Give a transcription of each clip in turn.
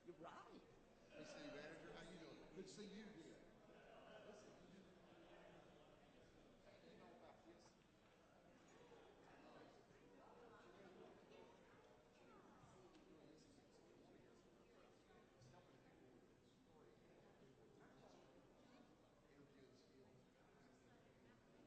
You're right. Hey, Steve Manager, how you doing? Good to see you again. Listen, how do you know about this? Interviewing skills.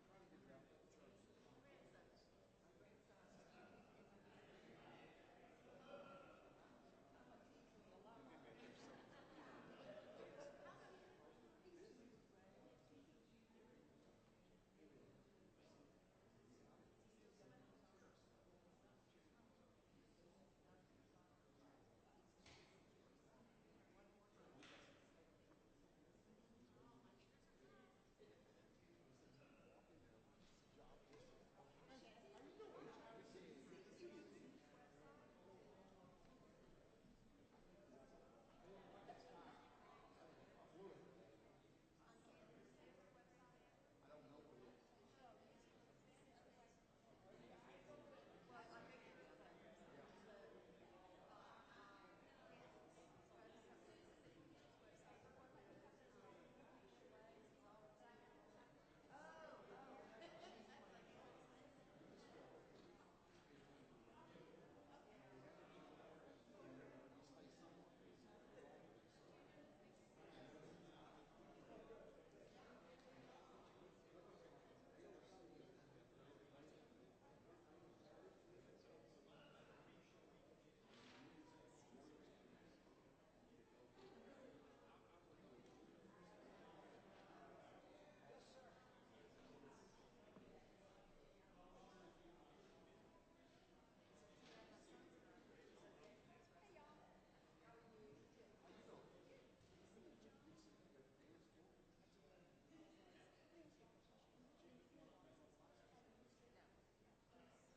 Trying to get it out to the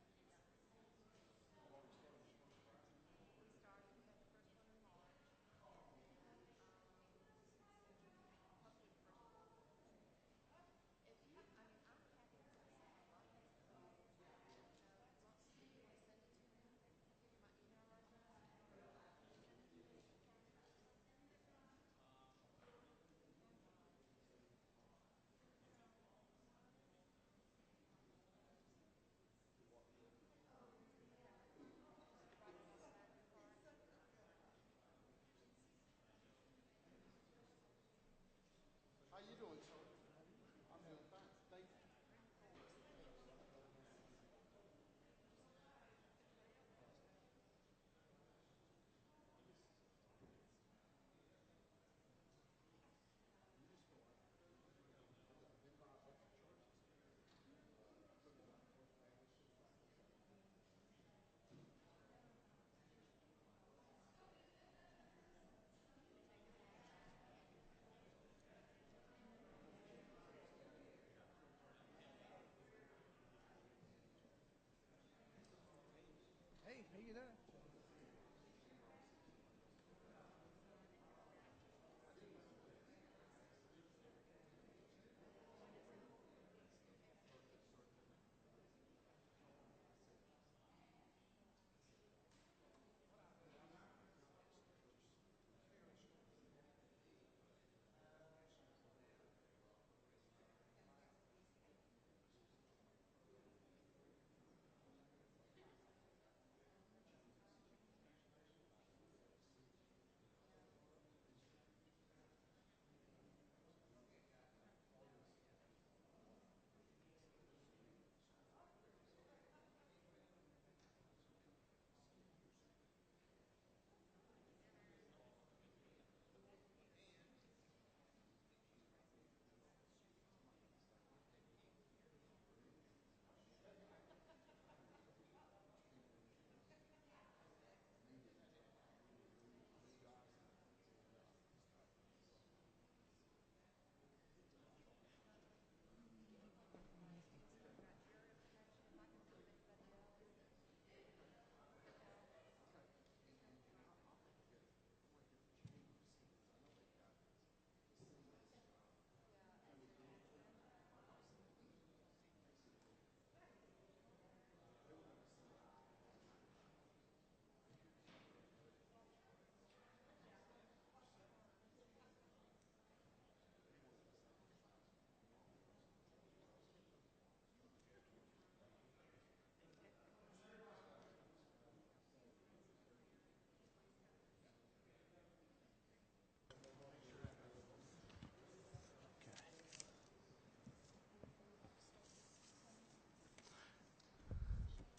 church. I don't know what it is. How you doing, sir? I'm doing fine. Thank you. Hey, how you doing?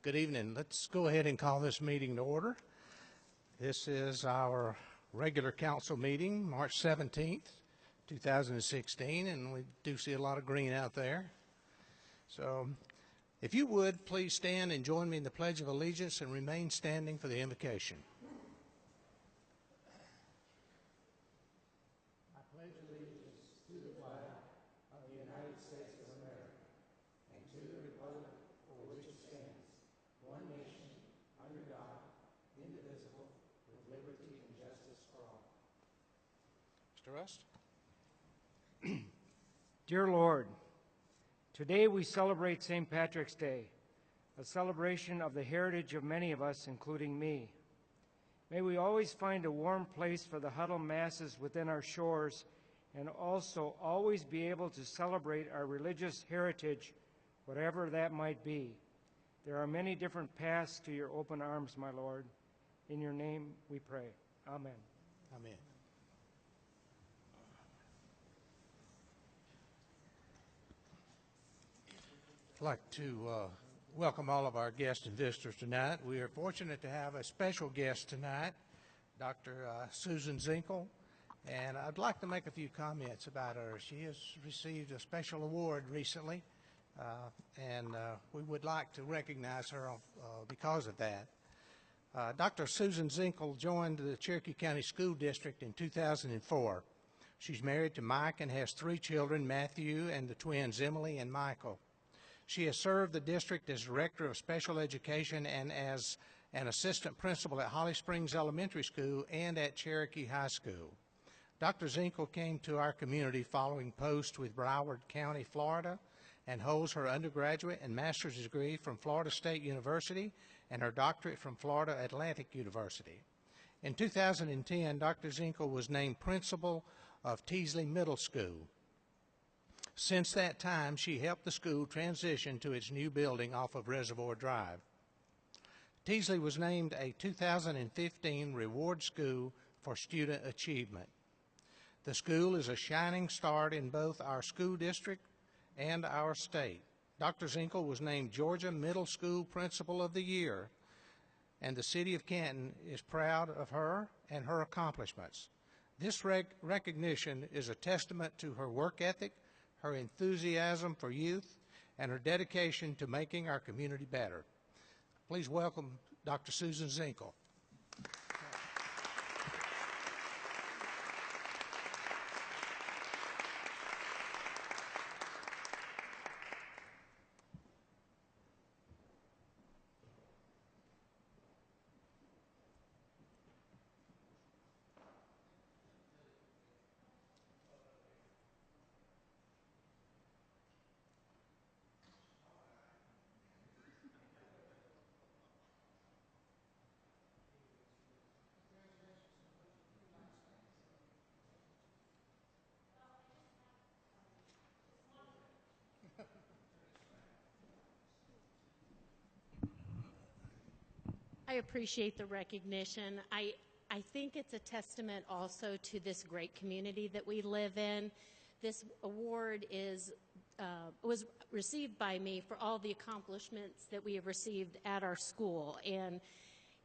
Good evening. Let's go ahead and call this meeting to order. This is our regular council meeting, March 17th, 2016, and we do see a lot of green out there. So if you would, please stand and join me in the Pledge of Allegiance and remain standing for the invocation. I pledge allegiance to the flag of the United States of America and to the republic for which it stands, one nation, under God, indivisible, with liberty and justice for all. Mr. Rust? Dear Lord, today we celebrate St. Patrick's Day, a celebration of the heritage of many of us, including me. May we always find a warm place for the huddled masses within our shores and also always be able to celebrate our religious heritage, whatever that might be. There are many different paths to your open arms, my Lord. In your name we pray. Amen. Amen. I'd like to welcome all of our guests and visitors tonight. We are fortunate to have a special guest tonight, Dr. Susan Zinkel, and I'd like to make a few comments about her. She has received a special award recently, and we would like to recognize her because of that. Dr. Susan Zinkel joined the Cherokee County School District in 2004. She's married to Mike and has 3 children, Matthew and the twins, Emily and Michael. She has served the district as Director of Special Education and as an Assistant Principal at Holly Springs Elementary School and at Cherokee High School. Dr. Zinkel came to our community following post with Broward County, Florida, and holds her undergraduate and master's degree from Florida State University and her doctorate from Florida Atlantic University. In 2010, Dr. Zinkel was named Principal of Teasley Middle School. Since that time, she helped the school transition to its new building off of Reservoir Drive. Teasley was named a 2015 Reward School for Student Achievement. The school is a shining star in both our school district and our state. Dr. Zinkel was named Georgia Middle School Principal of the Year, and the city of Canton is proud of her and her accomplishments. This recognition is a testament to her work ethic, her enthusiasm for youth, and her dedication to making our community better. Please welcome Dr. Susan Zinkel. I appreciate the recognition. I think it's a testament also to this great community that we live in. This award was received by me for all the accomplishments that we have received at our school. And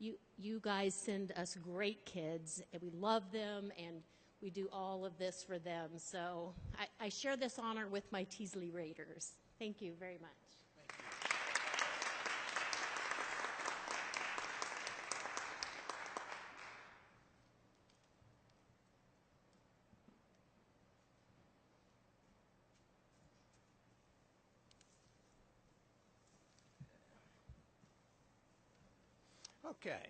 you guys send us great kids, and we love them, and we do all of this for them. So I share this honor with my Teasley Raiders. Thank you very much. Okay.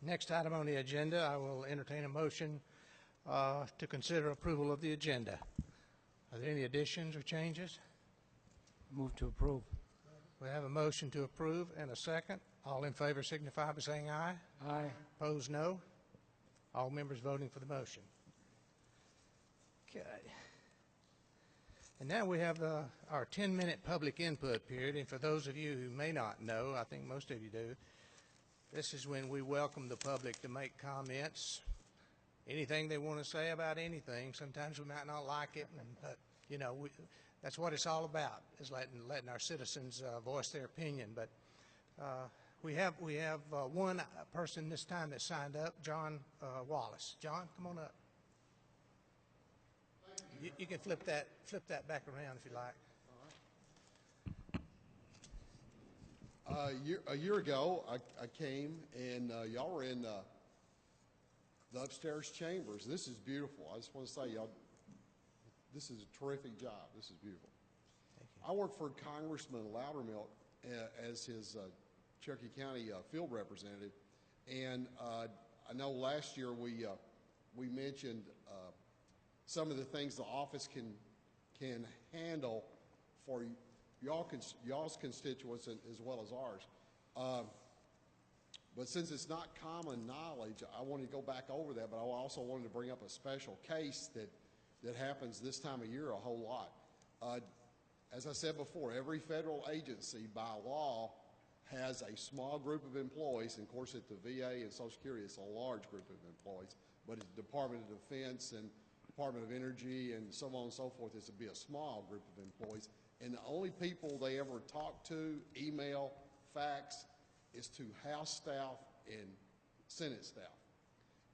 Next item on the agenda, I will entertain a motion to consider approval of the agenda. Are there any additions or changes? Move to approve. We have a motion to approve and a second. All in favor signify by saying aye. Aye. Opposed, no. All members voting for the motion. Okay. And now we have our 10-minute public input period. And for those of you who may not know, I think most of you do, this is when we welcome the public to make comments, anything they want to say about anything. Sometimes we might not like it, but you know, that's what it's all about, is letting our citizens voice their opinion. But We have one person this time that signed up, John Wallace. John, come on up. You can flip that back around if you like. A year ago, I came and y'all were in the upstairs chambers. This is beautiful. I just want to say, y'all, this is a terrific job. This is beautiful. I worked for Congressman Loudermilk as his Cherokee County field representative, and I know last year we mentioned some of the things the office can handle for y'all's constituents as well as ours. But since it's not common knowledge, I wanted to go back over that, but I also wanted to bring up a special case that happens this time of year a whole lot. As I said before, every federal agency by law has a small group of employees, and of course at the VA and Social Security it's a large group of employees, but at the Department of Defense and Department of Energy and so on and so forth, it's to be a small group of employees. And the only people they ever talk to, email, fax, is to House staff and Senate staff.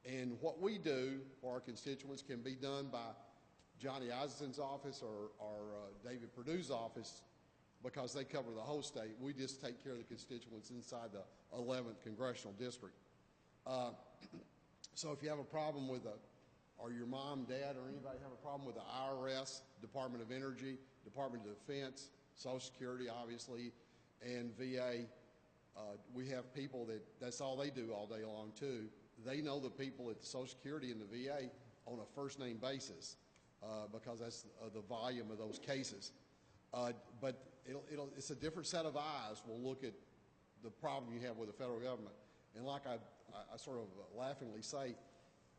And what we do for our constituents can be done by Johnny Eisen's office or David Perdue's office because they cover the whole state. We just take care of the constituents inside the 11th Congressional District. So if you have a problem with or your mom, dad, or anybody have a problem with the IRS, Department of Energy, Department of Defense, Social Security, obviously, and VA, we have people that's all they do all day long, too. They know the people at the Social Security and the VA on a first-name basis because that's the volume of those cases. But it's a different set of eyes. We'll look at the problem you have with the federal government. And like I sort of laughingly say,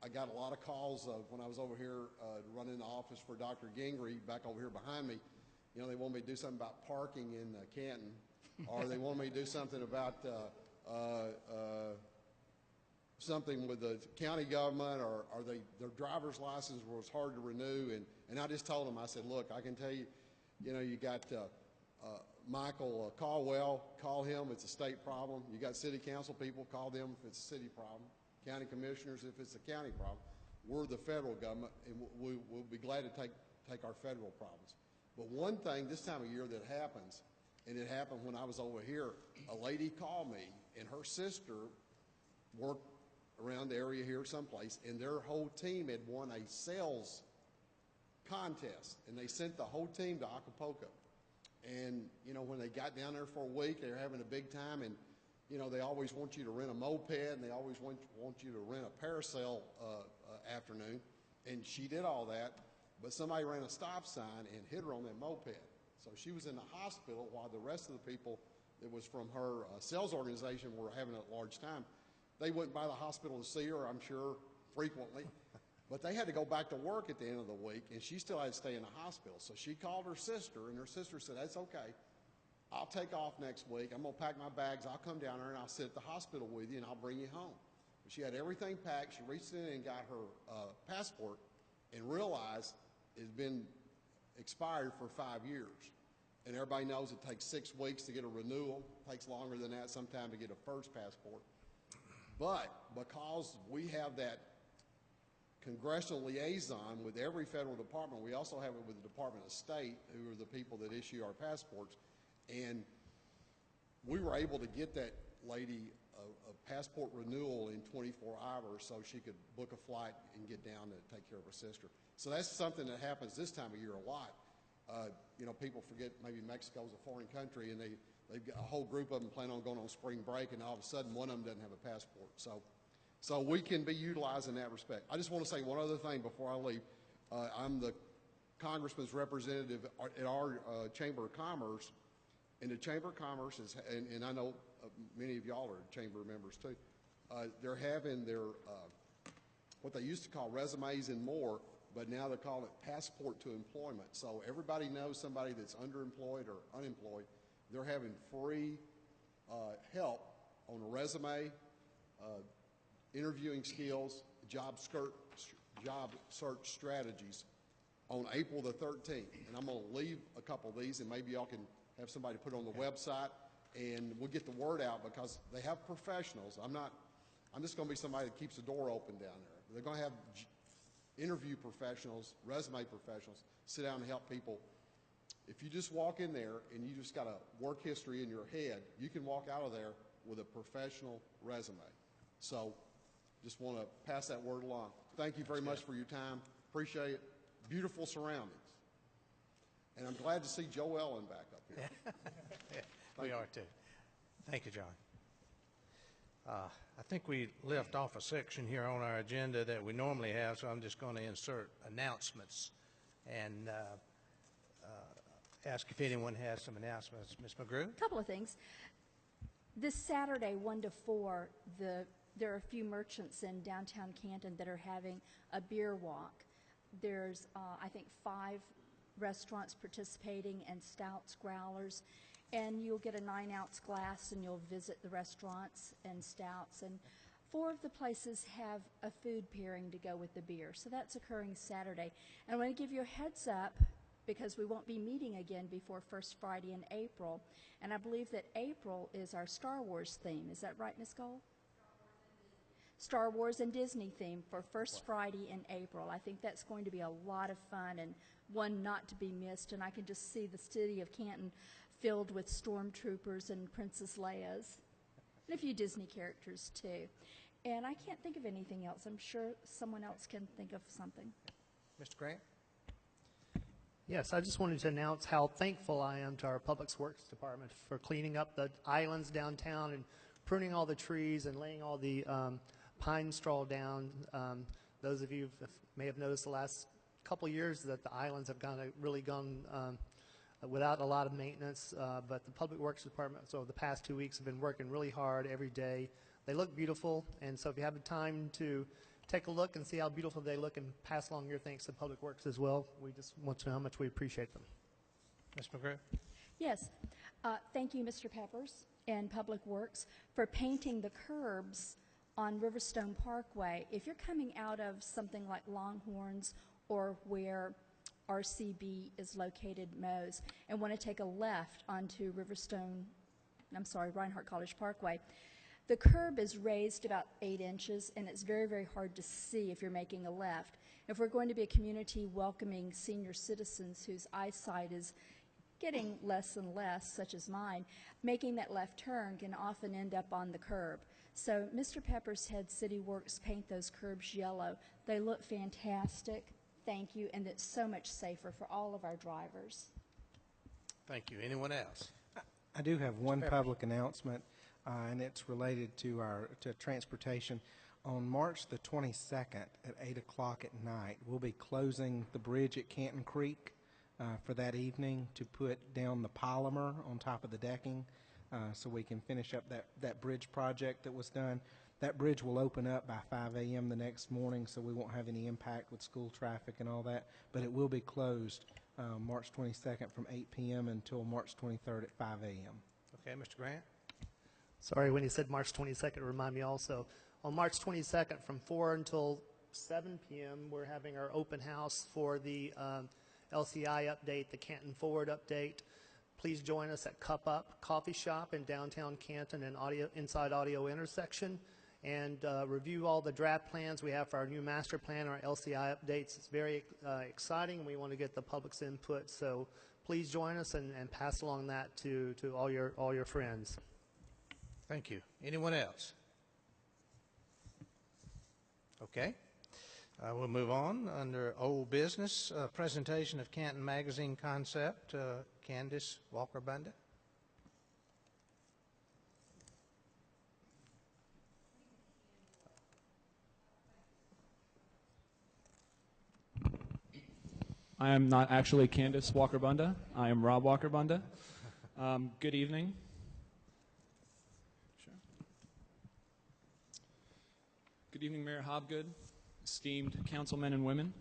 I got a lot of calls when I was over here running the office for Dr. Gingrey back over here behind me. You know, they want me to do something about parking in Canton, or they want me to do something about something with the county government, or their driver's license was hard to renew. And I just told them, I said, look, I can tell you, you know, you got Michael Caldwell, call him, it's a state problem. You got city council people, call them if it's a city problem. County commissioners if it's a county problem. We're the federal government, and we'll be glad to take our federal problems. But one thing this time of year that happens, and it happened when I was over here, a lady called me, and her sister worked around the area here someplace, and their whole team had won a sales contest, and they sent the whole team to Acapulco. And, you know, when they got down there for a week, they were having a big time, and, you know, they always want you to rent a moped, and they always want you to rent a parasail afternoon, and she did all that, but somebody ran a stop sign and hit her on that moped. So she was in the hospital while the rest of the people that was from her sales organization were having a large time. They went by the hospital to see her, I'm sure, frequently. But they had to go back to work at the end of the week, and she still had to stay in the hospital. So she called her sister, and her sister said, that's okay. I'll take off next week. I'm going to pack my bags. I'll come down there, and I'll sit at the hospital with you, and I'll bring you home. But she had everything packed. She reached in and got her passport and realized it had been expired for 5 years. And everybody knows it takes 6 weeks to get a renewal. It takes longer than that sometime to get a first passport. But because we have that congressional liaison with every federal department, we also have it with the Department of State, who are the people that issue our passports. And we were able to get that lady a passport renewal in 24 hours so she could book a flight and get down to take care of her sister. So that's something that happens this time of year a lot. You know, people forget maybe Mexico's a foreign country, and they've got a whole group of them planning on going on spring break, and all of a sudden one of them doesn't have a passport. So we can be utilized in that respect. I just want to say one other thing before I leave. I'm the congressman's representative at our Chamber of Commerce, and the Chamber of Commerce is, and I know many of y'all are chamber members too, they're having their, what they used to call resumes and more, but now they're calling it passport to employment. So everybody knows somebody that's underemployed or unemployed. They're having free help on a resume, interviewing skills, job search strategies on April the 13th. And I'm going to leave a couple of these, and maybe y'all can have somebody put it on the website. and we'll get the word out because they have professionals. I'm just going to be somebody that keeps the door open down there. They're going to have interview professionals, resume professionals, sit down and help people. If you just walk in there and you just got a work history in your head, you can walk out of there with a professional resume. So just want to pass that word along. Thank you very much for your time. Appreciate it. Beautiful surroundings. And I'm glad to see Joe Ellen back up here. We are too. Thank you, John. I think we left off a section here on our agenda that we normally have, so I'm just going to insert announcements and ask if anyone has some announcements. Ms. McGrew? Couple of things. This Saturday, 1 to 4, there are a few merchants in downtown Canton that are having a beer walk. There's, I think, 5 restaurants participating and stouts, growlers, and you'll get a 9-ounce glass and you'll visit the restaurants and stouts. And 4 of the places have a food pairing to go with the beer. So that's occurring Saturday. And I want to give you a heads up because we won't be meeting again before First Friday in April. And I believe that April is our Star Wars theme. Is that right, Ms. Gold? Star Wars and Disney theme for First Friday in April. I think that's going to be a lot of fun and one not to be missed. And I can just see the city of Canton filled with stormtroopers and Princess Leia's and a few Disney characters too. And I can't think of anything else. I'm sure someone else can think of something. Mr. Grant? Yes, I just wanted to announce how thankful I am to our Public Works Department for cleaning up the islands downtown and pruning all the trees and laying all the pine straw down. Those of you may have noticed the last couple years that the islands have really gone without a lot of maintenance, but the Public Works Department, so the past 2 weeks, have been working really hard every day. They look beautiful, and so if you have the time to take a look and see how beautiful they look and pass along your thanks to Public Works as well, we just want to know how much we appreciate them. Ms. McGrew? Yes. Thank you, Mr. Peppers and Public Works, for painting the curbs on Riverstone Parkway. If you're coming out of something like Longhorns or where RCB is located, Moe's, and want to take a left onto Reinhardt College Parkway, the curb is raised about 8 inches, and it's very, very hard to see if you're making a left. If we're going to be a community welcoming senior citizens whose eyesight is getting less and less, such as mine, making that left turn can often end up on the curb. So Mr. Peppers had City Works paint those curbs yellow. They look fantastic. Thank you, and it's so much safer for all of our drivers. Thank you. Anyone else? I do have one public announcement, and it's related to transportation. On March the 22nd at 8 o'clock at night, we'll be closing the bridge at Canton Creek for that evening to put down the polymer on top of the decking so we can finish up that bridge project that was done. That bridge will open up by 5 a.m. the next morning, so we won't have any impact with school traffic and all that, but it will be closed March 22nd from 8 p.m. until March 23rd at 5 a.m. Okay, Mr. Grant? Sorry, when you said March 22nd, remind me also. On March 22nd from 4 until 7 p.m., we're having our open house for the LCI update, the Canton Forward update. Please join us at Cup Up Coffee Shop in downtown Canton and Inside Audio Intersection, and review all the draft plans we have for our new master plan, our LCI updates. It's very exciting. We want to get the public's input, so please join us and pass along that to all your friends. Thank you. Anyone else? Okay. We'll move on under old business, presentation of Canton Magazine concept. Candace Walker-Bunda. I am not actually Candace Walker-Bunda. I am Rob Walker-Bunda. Good evening. Sure. Good evening, Mayor Hobgood, esteemed councilmen and women.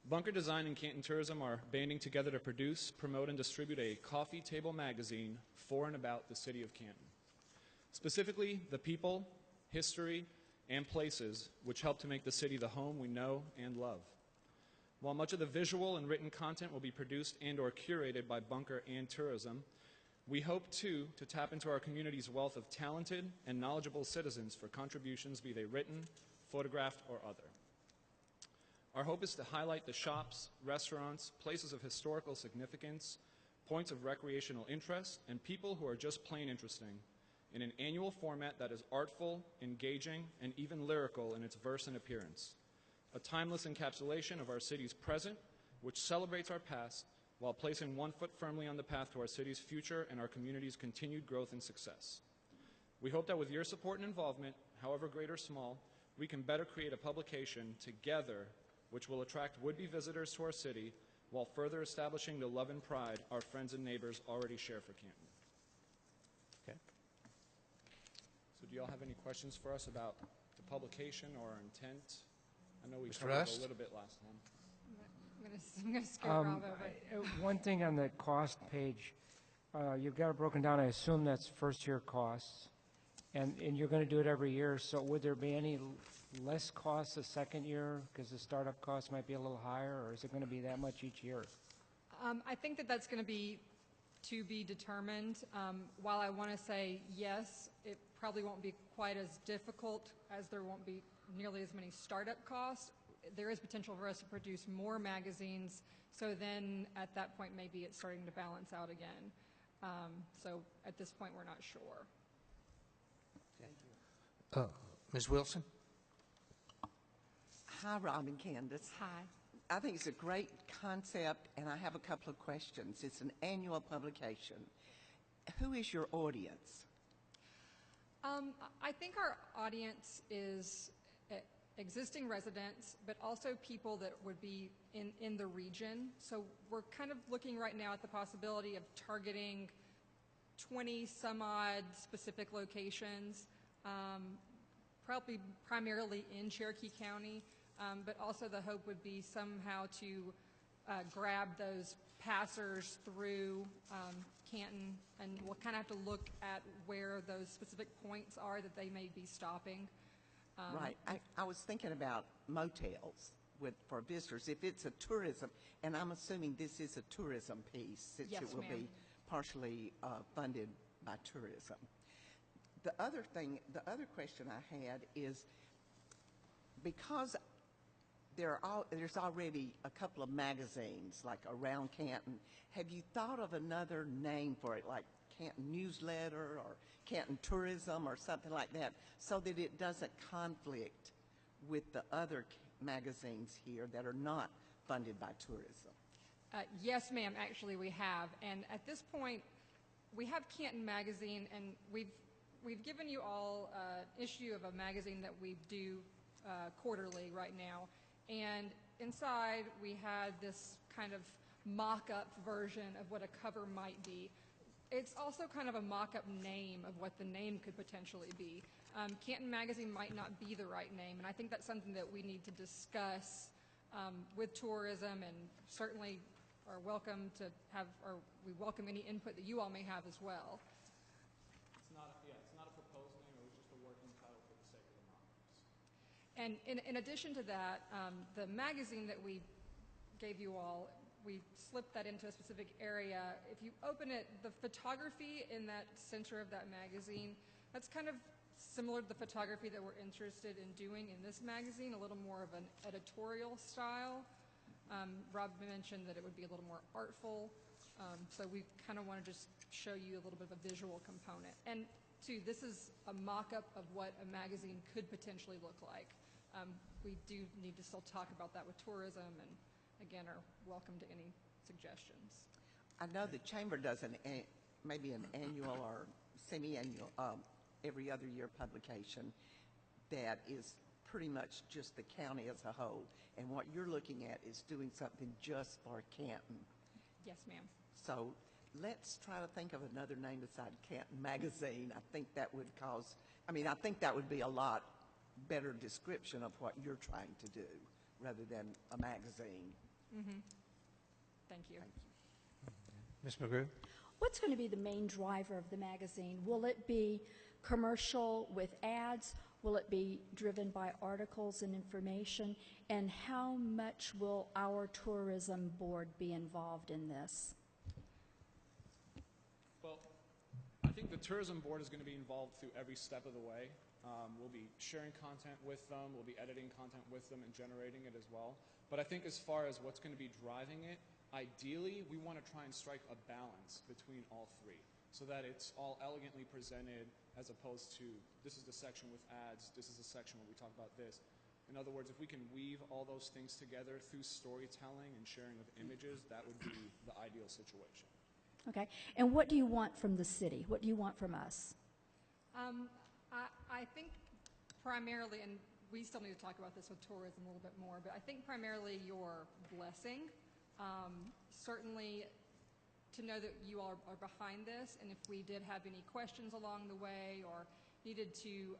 Bunker Design and Canton Tourism are banding together to produce, promote, and distribute a coffee table magazine for and about the city of Canton. Specifically, the people, history, and places which help to make the city the home we know and love. While much of the visual and written content will be produced and or curated by Bunker and Tourism, We hope, too, to tap into our community's wealth of talented and knowledgeable citizens for contributions, be they written, photographed, or other. Our hope is to highlight the shops, restaurants, places of historical significance, points of recreational interest, and people who are just plain interesting in an annual format that is artful, engaging, and even lyrical in its verse and appearance. A timeless encapsulation of our city's present, which celebrates our past while placing one foot firmly on the path to our city's future and our community's continued growth and success. We hope that with your support and involvement, however great or small, we can better create a publication together which will attract would-be visitors to our city while further establishing the love and pride our friends and neighbors already share for Canton. Okay. So do you all have any questions for us about the publication or our intent? I know we Mr. covered it Rust? a little bit last time. I'm going to skirt Rob over. One thing on the cost page, you've got it broken down. I assume that's first-year costs, and you're going to do it every year. So would there be any less costs the second year because the startup costs might be a little higher, or is it going to be that much each year? I think that that's going to be determined. While I want to say yes, it probably won't be quite as difficult as there won't be nearly as many startup costs. There is potential for us to produce more magazines, so then at that point maybe it's starting to balance out again. So at this point we're not sure. Ms. Wilson? Hi, Rob and Candace. Hi. I think it's a great concept, and I have a couple of questions. It's an annual publication. Who is your audience? I think our audience is existing residents, but also people that would be in the region. So we're kind of looking right now at the possibility of targeting 20 some odd specific locations, probably primarily in Cherokee County, but also the hope would be somehow to grab those passers through Canton, and we'll kind of have to look at where those specific points are that they may be stopping. Right. I was thinking about motels for visitors. If it's a tourism, and I'm assuming this is a tourism piece, since Yes, it will ma'am. be partially funded by tourism. The other question I had is, because there's already a couple of magazines like around Canton, have you thought of another name for it, like Canton Newsletter or Canton Tourism or something like that, so that it doesn't conflict with the other magazines here that are not funded by tourism? Yes, ma'am, actually we have. And at this point, we have Canton Magazine, and we've given you all an issue of a magazine that we do quarterly right now. And inside, we had this kind of mock-up version of what a cover might be. It's also kind of a mock-up name of what the name could potentially be. Canton Magazine might not be the right name, and I think that's something that we need to discuss with tourism, and certainly are welcome to have, or we welcome any input that you all may have as well. It's not a proposed name, it was just a working title for the sake of the mock-ups. And in addition to that, the magazine that we gave you all, we slipped that into a specific area. If you open it, the photography in that center of that magazine, that's kind of similar to the photography that we're interested in doing in this magazine, a little more of an editorial style. Rob mentioned that it would be a little more artful, so we kind of want to just show you a little bit of a visual component. And two, this is a mock-up of what a magazine could potentially look like. We do need to still talk about that with tourism, and again, are welcome to any suggestions. I know the Chamber does maybe an annual or semi-annual, every other year publication that is pretty much just the county as a whole. And what you're looking at is doing something just for Canton. Yes, ma'am. So let's try to think of another name besides Canton Magazine. I think that would I think that would be a lot better description of what you're trying to do rather than a magazine. Mm-hmm. Thank you. Ms. McGrew? What's going to be the main driver of the magazine? Will it be commercial with ads? Will it be driven by articles and information? And how much will our tourism board be involved in this? Well, think the tourism board is going to be involved through every step of the way. We'll be sharing content with them, we'll be editing content with them and generating it as well. But I think as far as what's going to be driving it, ideally we want to try and strike a balance between all three so that it's all elegantly presented as opposed to this is the section with ads, this is the section where we talk about this. In other words, if we can weave all those things together through storytelling and sharing of images, that would be the ideal situation. Okay. And what do you want from the city? What do you want from us? I think primarily, and we still need to talk about this with tourism a little bit more, but I think primarily your blessing. Certainly to know that you all are behind this, and if we did have any questions along the way or needed to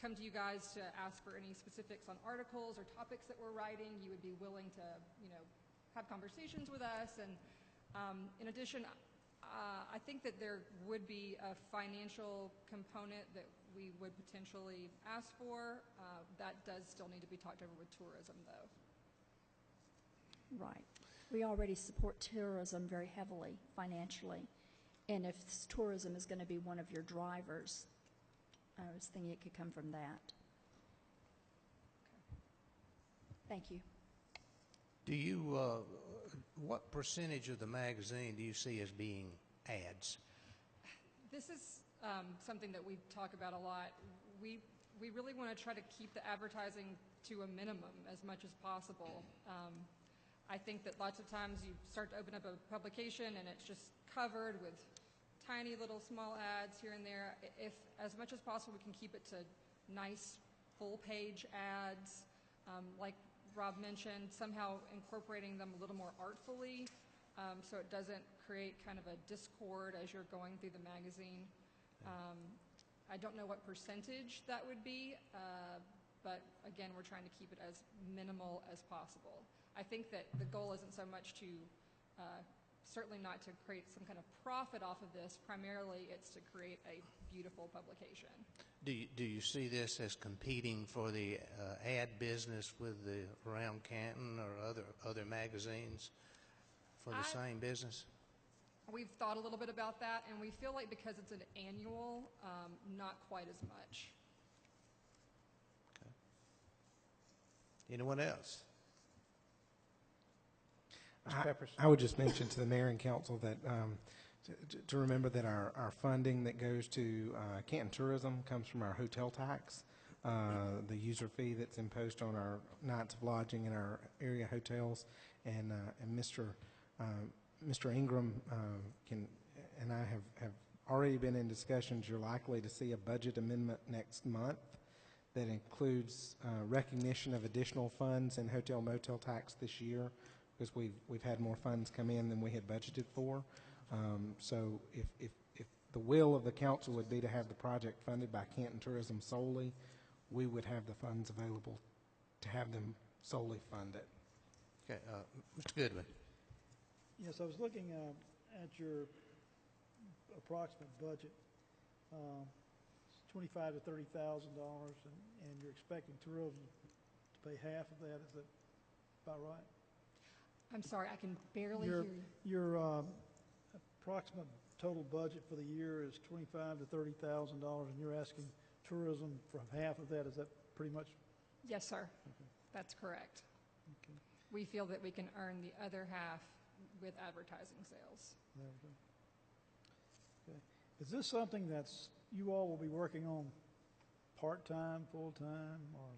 come to you guys to ask for any specifics on articles or topics that we're writing, you would be willing to, have conversations with us. And in addition, I think that there would be a financial component that we would potentially ask for. That does still need to be talked over with tourism, though. Right. We already support tourism very heavily financially. And if tourism is going to be one of your drivers, I was thinking it could come from that. Thank you. Do you, what percentage of the magazine do you see as being ads? This is something that we talk about a lot. We really want to try to keep the advertising to a minimum as much as possible. I think that lots of times you start to open up a publication and it's just covered with tiny little small ads here and there. If, as much as possible, we can keep it to nice full-page ads, like Rob mentioned, somehow incorporating them a little more artfully so it doesn't create kind of a discord as you're going through the magazine. I don't know what percentage that would be, but again, we're trying to keep it as minimal as possible. I think that the goal isn't so much to, certainly not to create some kind of profit off of this. Primarily, it's to create a beautiful publication. Do you see this as competing for the ad business with the around Canton or other magazines for the same business? We've thought a little bit about that, and we feel like because it's an annual, not quite as much. Okay. Anyone else? I would just mention to the mayor and council that to remember that our funding that goes to Canton Tourism comes from our hotel tax, the user fee that's imposed on our nights of lodging in our area hotels, and Mr. Ingram and I have already been in discussions. You're likely to see a budget amendment next month that includes recognition of additional funds in hotel motel tax this year, because we've had more funds come in than we had budgeted for. So if the will of the council would be to have the project funded by Canton Tourism solely, we would have the funds available to have them solely fund it. Okay, Mr. Goodman. Yes, I was looking at your approximate budget. It's $25,000 to $30,000, and you're expecting tourism to pay half of that. Is that about right? I'm sorry, I can barely hear you. Your approximate total budget for the year is $25,000 to $30,000, and you're asking tourism for half of that. Is that pretty much? Yes, sir. Okay. That's correct. Okay. We feel that we can earn the other half with advertising sales. There we go. Okay. Is this something that's you all will be working on part-time, full-time, or?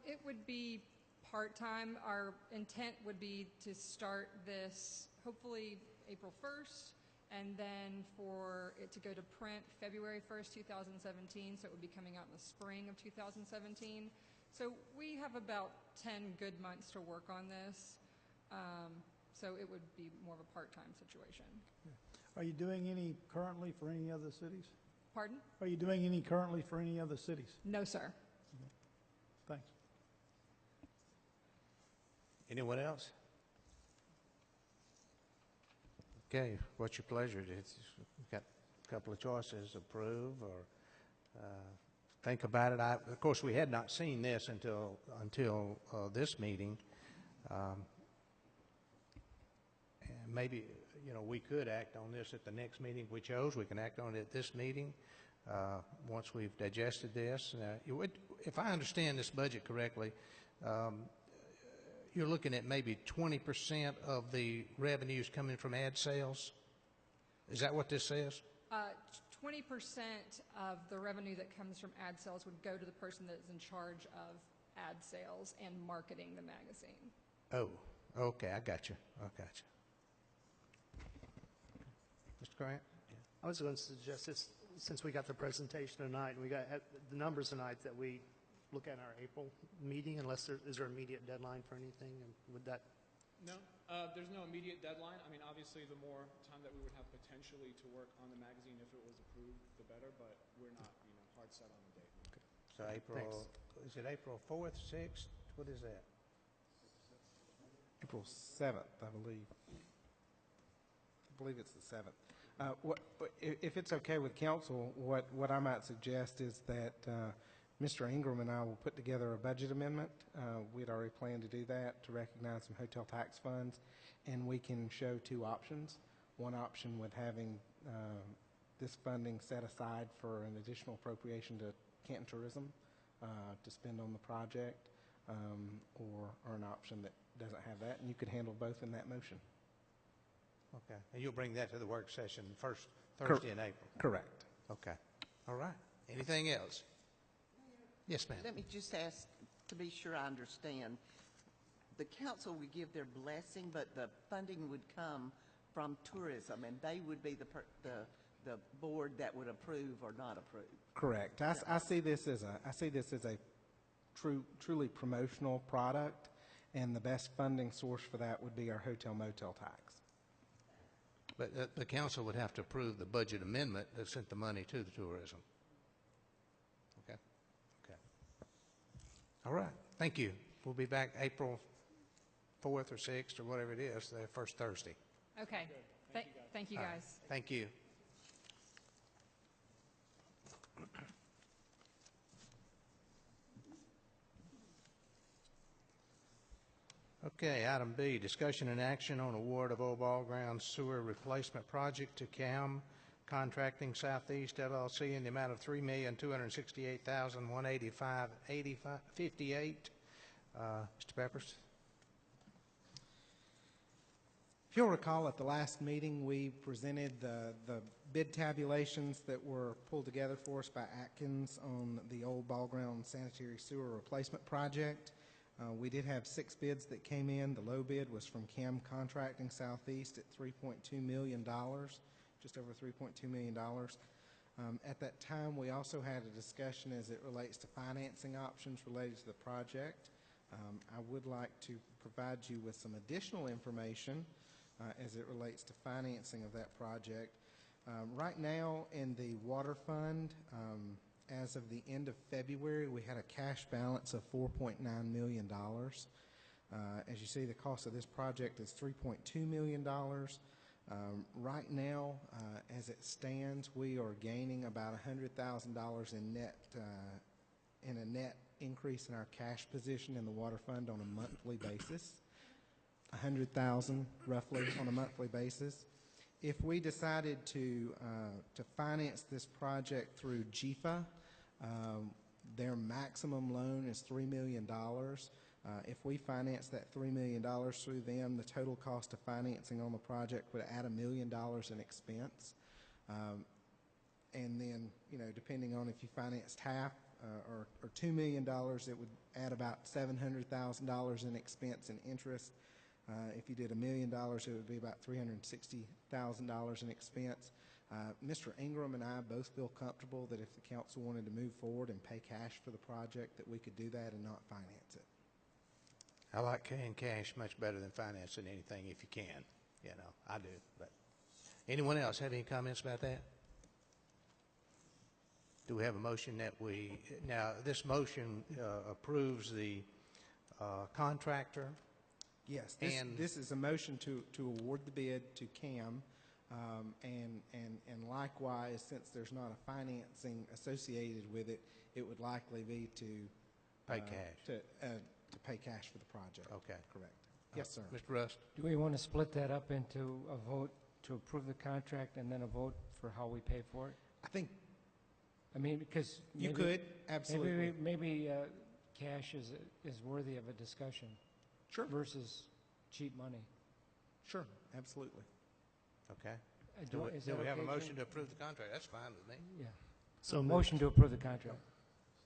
It would be part-time. Our intent would be to start this hopefully April 1st, and then for it to go to print February 1st, 2017, so it would be coming out in the spring of 2017. So we have about 10 good months to work on this. So it would be more of a part-time situation. Are you doing any currently for any other cities? Pardon? Are you doing any currently for any other cities? No, sir. Thanks. Anyone else? Okay, what's your pleasure? We've got a couple of choices: approve or think about it. Of course, we had not seen this until this meeting. And maybe you know, we could act on this at the next meeting we chose. We can act on it at this meeting once we've digested this. If I understand this budget correctly, you're looking at maybe 20% of the revenues coming from ad sales. Is that what this says? 20% of the revenue that comes from ad sales would go to the person that is in charge of ad sales and marketing the magazine. Oh, okay, I got you. Mr. Grant? I was going to suggest this, since we got the presentation tonight, and we got the numbers tonight, that we look at our April meeting, unless is there an immediate deadline for anything? And would that? No, there's no immediate deadline. I mean, obviously, the more time that we would have potentially to work on the magazine, if it was approved, the better. But we're not, hard set on the date. Okay. So April, is it April 4th, 6th? What is that? April 7th, I believe. I believe it's the 7th. If it's okay with council, what I might suggest is that Mr. Ingram and I will put together a budget amendment. We'd already planned to do that to recognize some hotel tax funds, and we can show two options. One option with having this funding set aside for an additional appropriation to Canton Tourism to spend on the project, or an option that doesn't have that, and you could handle both in that motion. Okay. And you'll bring that to the work session first Thursday in April? Correct. Okay. All right. Anything else? Yes, ma'am. Let me just ask to be sure I understand. The council would give their blessing, but the funding would come from tourism, and they would be the board that would approve or not approve. Correct. I see this as a truly promotional product, and the best funding source for that would be our hotel motel tax. But the council would have to approve the budget amendment that sent the money to the tourism. Okay? Okay. All right. Thank you. We'll be back April 4th or 6th or whatever it is, the first Thursday. Okay. Thank you, guys. Thank you. Okay, item B, discussion and action on award of Old Ball Ground Sewer Replacement Project to CAM Contracting Southeast LLC in the amount of $3,268,185.58. Mr. Peppers? If you'll recall, at the last meeting, we presented the bid tabulations that were pulled together for us by Atkins on the Old Ball Ground Sanitary Sewer Replacement Project. We did have 6 bids that came in. The low bid was from CAM Contracting Southeast at $3.2 million, just over $3.2 million. At that time, we also had a discussion as it relates to financing options related to the project. I would like to provide you with some additional information as it relates to financing of that project. Right now in the water fund, as of the end of February, we had a cash balance of $4.9 million. As you see, the cost of this project is $3.2 million. Right now, as it stands, we are gaining about $100,000 in a net increase in our cash position in the water fund on a monthly basis. $100,000 roughly on a monthly basis. If we decided to finance this project through GFA, their maximum loan is $3 million. If we finance that $3 million through them, the total cost of financing on the project would add $1 million in expense. And then, depending on if you financed half or $2 million, it would add about $700,000 in expense and interest. If you did $1 million, it would be about $360,000 in expense. Mr. Ingram and I both feel comfortable that if the council wanted to move forward and pay cash for the project, that we could do that and not finance it. I like paying cash much better than financing anything if you can. I do. But anyone else have any comments about that? Do we have a motion that now this motion approves the contractor? Yes, this is a motion to award the bid to CAM, and likewise, since there's not a financing associated with it, it would likely be to pay cash. To pay cash for the project. Okay. Correct. Yes, sir. Mr. Rust? Do we want to split that up into a vote to approve the contract and then a vote for how we pay for it? I think I mean, because you maybe- could, absolutely. Maybe cash is worthy of a discussion Sure, versus cheap money. sure, absolutely. Okay. Is Do that we have a okay, motion Jim? to approve the contract? That's fine with me. Yeah. So moved. Motion to approve the contract.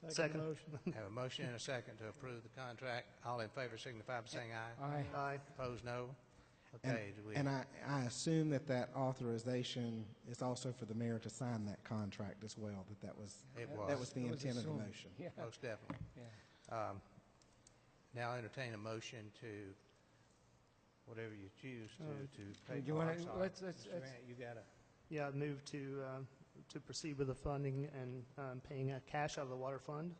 Second. motion. Have a motion and a second to approve the contract. All in favor signify by saying aye. Aye. Aye. Opposed, no. And, Okay, do we, and I assume that that authorization is also for the mayor to sign that contract as well, that was, it that was the It was intent of the assumed. motion. Yeah, most definitely. yeah. Now entertain a motion to, whatever you choose to pay. Do you Oh, wanna- I'm sorry. let's- Mr. Grant, you gotta, Yeah, I'd move to proceed with the funding and paying cash out of the water fund.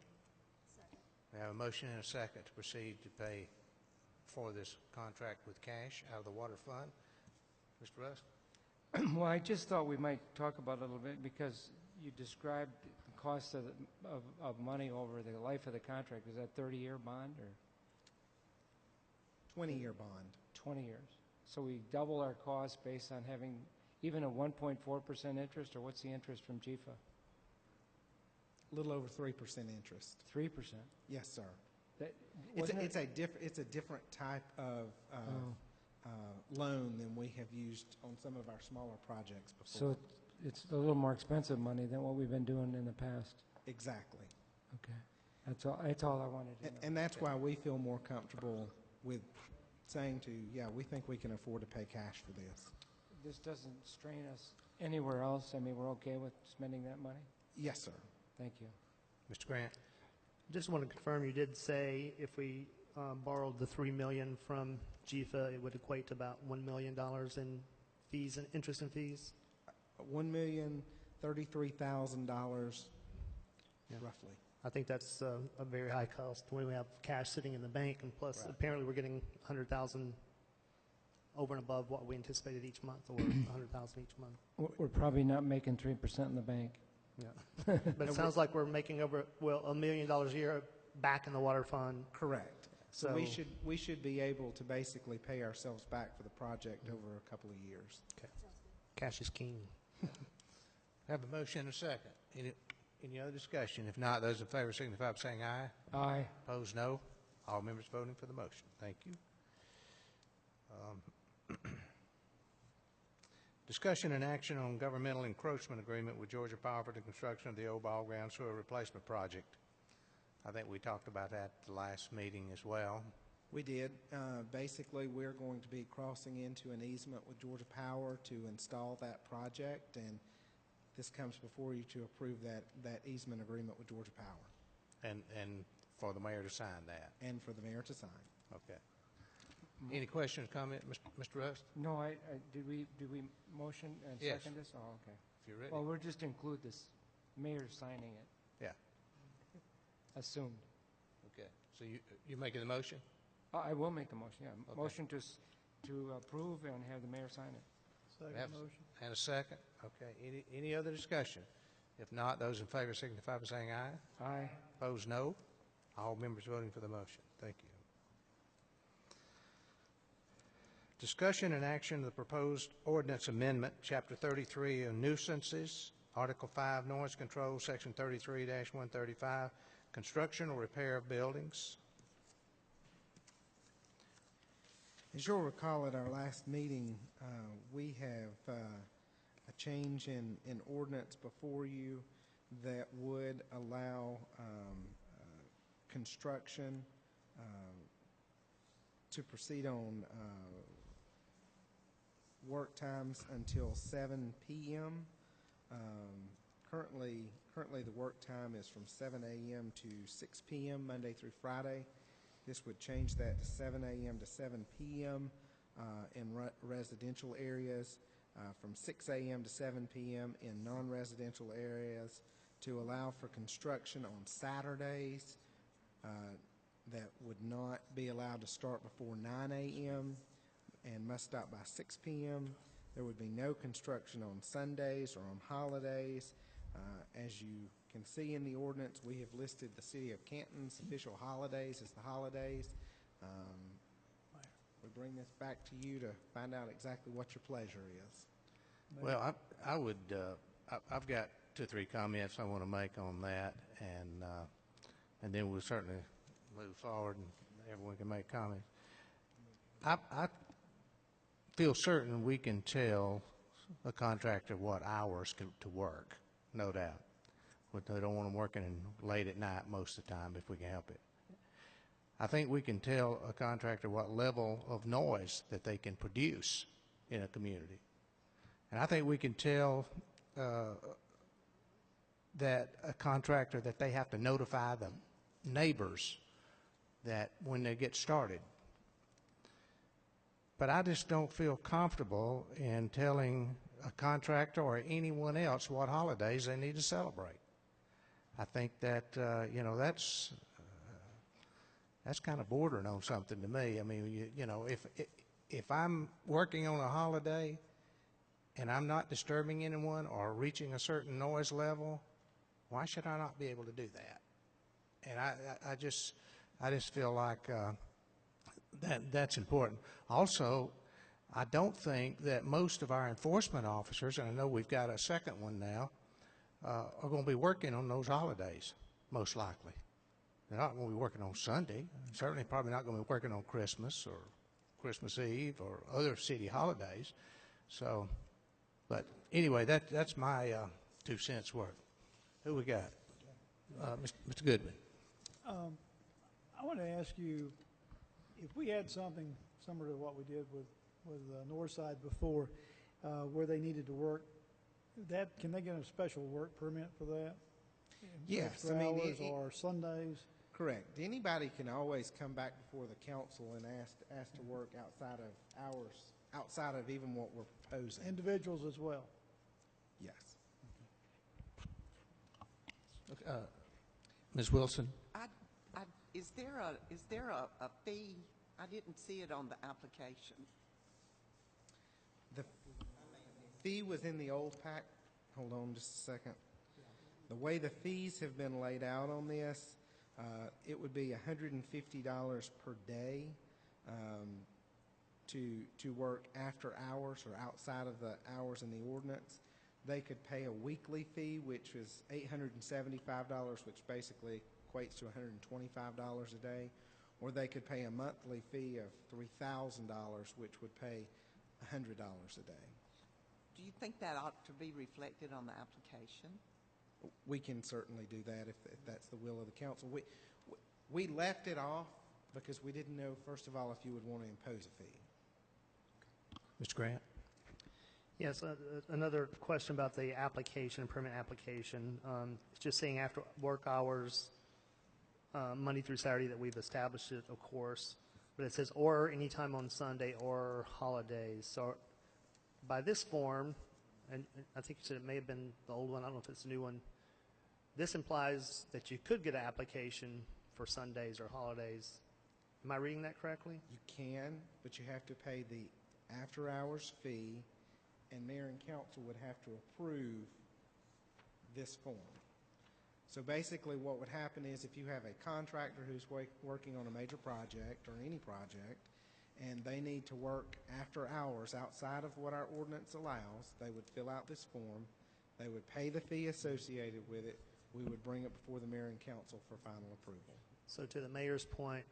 we have a motion and a second to proceed to pay for this contract with cash out of the water fund. Mr. Rust? Well, I just thought we might talk about it a little bit because you described the cost of money over the life of the contract. Is that 30-year bond or 20-year bond. 20 years? So we double our cost based on having even a 1.4% interest, or what's the interest from GFA? A little over 3% interest. 3%. Yes, sir. That, It's wasn't it- a different type of loan than we have used on some of our smaller projects So before. it's a little more expensive money than what we've been doing in the past. Exactly. Okay. That's all I wanted to know. And that's why we feel more comfortable with saying yeah, we think we can afford to pay cash for this. This doesn't strain us anywhere else? I mean, we're okay with spending that money? Yes, sir. Thank you. Mr. Grant? Just want to confirm, you did say if we borrowed the $3 million from GFA, it would equate to about $1 million in fees and interest and fees? $1,033,000 roughly. I think that's a very high cost when we have cash sitting in the bank, and plus Right. apparently we're getting 100,000 over and above what we anticipated each month, or 100,000 each month. We're probably not making 3% in the bank. Yeah. But it sounds like we're making over, well, $1 million a year back in the water fund. Correct. So we should be able to basically pay ourselves back for the project over a couple of years. Cash is king. Have a motion and a second. Any other discussion? If not, those in favor signify by saying aye. Aye. Opposed, no. All members voting for the motion. Thank you. Discussion and action on governmental encroachment agreement with Georgia Power for the construction of the old ball ground sewer replacement project. I think we talked about that at the last meeting as well. We did. Basically, we're going to be crossing into an easement with Georgia Power to install that project, and this comes before you to approve that easement agreement with Georgia Power And for the mayor to sign that. and for the mayor to sign. Okay. Any questions, comment, Mr. Rust? No, did we motion and Yes. second this? Oh, okay. If you're ready. Well, we'll just include this, mayor signing it, Yeah. assumed. Okay. So you making the motion? I will make the motion, yeah. Okay. Motion to approve and have the mayor sign it. We Second have motion. And a second? Okay. Any other discussion? If not, those in favor signify by saying aye. Aye. Opposed, no. All members voting for the motion. Thank you. Discussion and action of the proposed ordinance amendment, Chapter 33 of nuisances, Article 5 noise control, Section 33-135, construction or repair of buildings. As you'll recall at our last meeting, we have a change in ordinance before you that would allow construction to proceed on work times until 7 p.m. Currently, the work time is from 7 a.m. to 6 p.m. Monday through Friday. This would change that to 7 a.m. to 7 p.m. In residential areas, from 6 a.m. to 7 p.m. in non-residential areas, to allow for construction on Saturdays that would not be allowed to start before 9 a.m. and must stop by 6 p.m. There would be no construction on Sundays or on holidays. As you can see in the ordinance, we have listed the City of Canton's official holidays as the holidays. We bring this back to you to find out exactly what your pleasure is. Well, I would, I've got two or three comments I want to make on that, and then we'll certainly move forward and everyone can make comments. I feel certain we can tell a contractor what hours to work, no doubt. But they don't want them working late at night most of the time if we can help it. I think we can tell a contractor what level of noise that they can produce in a community. And I think we can tell that a contractor that they have to notify the neighbors that when they get started. But I just don't feel comfortable in telling a contractor or anyone else what holidays they need to celebrate. I think that, you know, that's kind of bordering on something to me. I mean, you know, if I'm working on a holiday and I'm not disturbing anyone or reaching a certain noise level, why should I not be able to do that? And I just feel like that's important. Also, I don't think that most of our enforcement officers, and I know we've got a second one now, are going to be working on those holidays, most likely. They're not going to be working on Sunday. Certainly probably not going to be working on Christmas or Christmas Eve or other city holidays. So, but anyway, that's my 2 cents worth. Who we got? Mr. Goodman. I want to ask you, if we had something similar to what we did with Northside before, where they needed to work, can they get a special work permit for that? Yes, Extra I mean, hours or Sundays? Correct. Anybody can always come back before the council and ask to work outside of hours, outside of even what we're proposing. Individuals as well? Yes. Ms. Wilson? Is there a fee? I didn't see it on the application. The fee was in the old pack. Hold on just a second. The way the fees have been laid out on this, it would be $150 per day to work after hours or outside of the hours in the ordinance. They could pay a weekly fee, which is $875, which basically equates to $125 a day, or they could pay a monthly fee of $3,000, which would pay $100 a day. Do you think that ought to be reflected on the application? We can certainly do that if that's the will of the council. We left it off because we didn't know, first of all, if you would want to impose a fee. Mr. Grant? Yes, another question about the application, permit application. It's just saying after work hours, Monday through Saturday, that we've established it, of course, but it says or anytime on Sunday or holidays. So by this form, and I think you said it may have been the old one, I don't know if it's the new one, this implies that you could get an application for Sundays or holidays. Am I reading that correctly? You can, but you have to pay the after-hours fee, and mayor and council would have to approve this form. So basically what would happen is if you have a contractor who's working on a major project or any project, and they need to work after hours outside of what our ordinance allows, they would fill out this form, they would pay the fee associated with it, we would bring it before the mayor and council for final approval. So to the mayor's point,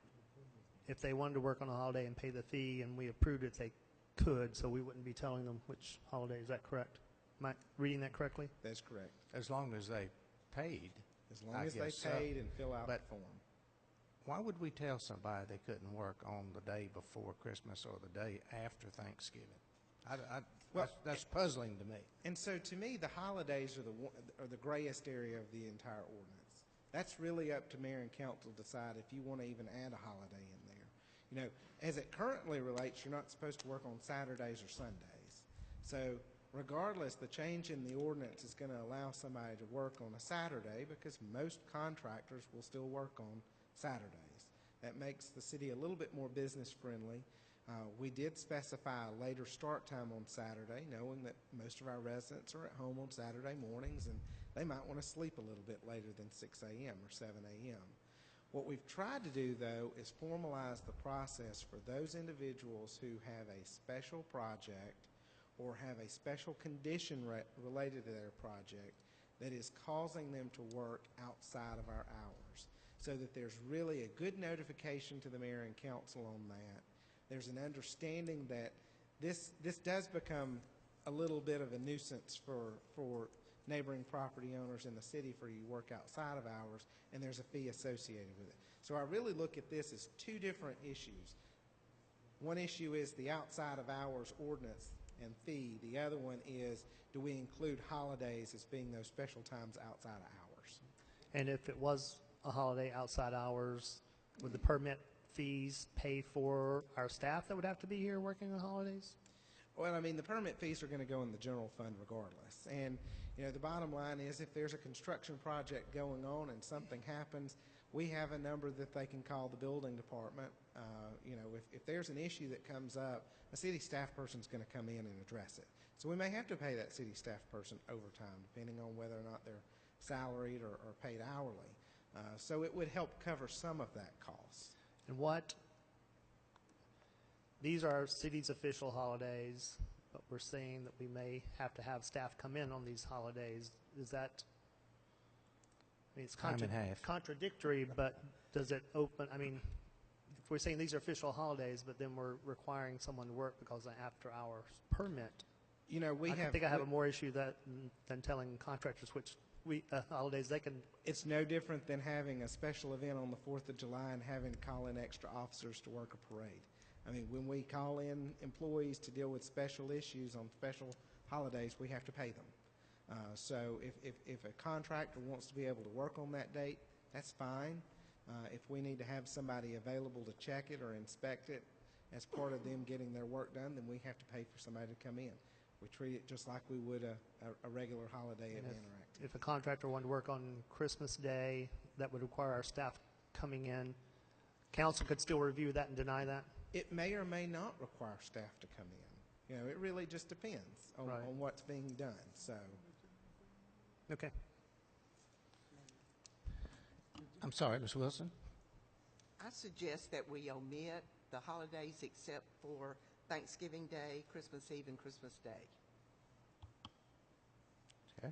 if they wanted to work on a holiday and pay the fee and we approved it, they could, so we wouldn't be telling them which holiday. Is that correct? Am I reading that correctly? That's correct. As long as they paid. As long as they paid and fill out the form. Why would we tell somebody they couldn't work on the day before Christmas or the day after Thanksgiving? That's puzzling to me. And so to me, the holidays are the grayest area of the entire ordinance. That's really up to mayor and council to decide if you want to even add a holiday in there. You know, as it currently relates, you're not supposed to work on Saturdays or Sundays. So regardless, the change in the ordinance is going to allow somebody to work on a Saturday because most contractors will still work on Saturdays. That makes the city a little bit more business friendly. We did specify a later start time on Saturday, knowing that most of our residents are at home on Saturday mornings and they might want to sleep a little bit later than 6 a.m. or 7 a.m. What we've tried to do, though, is formalize the process for those individuals who have a special project or have a special condition related to their project that is causing them to work outside of our hours, so that there's really a good notification to the mayor and council on that. There's an understanding that this does become a little bit of a nuisance for neighboring property owners in the city for you work outside of hours, and there's a fee associated with it. So I really look at this as two different issues. One issue is the outside of hours ordinance and fee. The other one is, do we include holidays as being those special times outside of hours? And if it was a holiday outside hours, would the permit fees pay for our staff that would have to be here working on holidays? Well, I mean, the permit fees are going to go in the general fund regardless. And, you know, the bottom line is if there's a construction project going on and something happens, we have a number that they can call the building department. You know, if there's an issue that comes up, a city staff person's going to come in and address it. So we may have to pay that city staff person overtime, depending on whether or not they're salaried or paid hourly. So it would help cover some of that cost. And these are city's official holidays, but we're saying that we may have to have staff come in on these holidays. Is that, I mean, it's Time and half. contradictory, but does it open, I mean, if we're saying these are official holidays, but then we're requiring someone to work because of an after-hours permit, You know, I think I have a more issue than telling contractors which holidays they can. It's no different than having a special event on the 4th of July and having to call in extra officers to work a parade. I mean, when we call in employees to deal with special issues on special holidays, we have to pay them. So if a contractor wants to be able to work on that date, that's fine. If we need to have somebody available to check it or inspect it as part of them getting their work done, then we have to pay for somebody to come in. We treat it just like we would a regular holiday at Interactive. If a contractor wanted to work on Christmas Day, that would require our staff coming in. Council could still review that and deny that? It may or may not require staff to come in. You know, it really just depends on what's being done. So, Okay. I'm sorry, Ms. Wilson? I suggest that we omit the holidays except for Thanksgiving Day, Christmas Eve, and Christmas Day. Okay.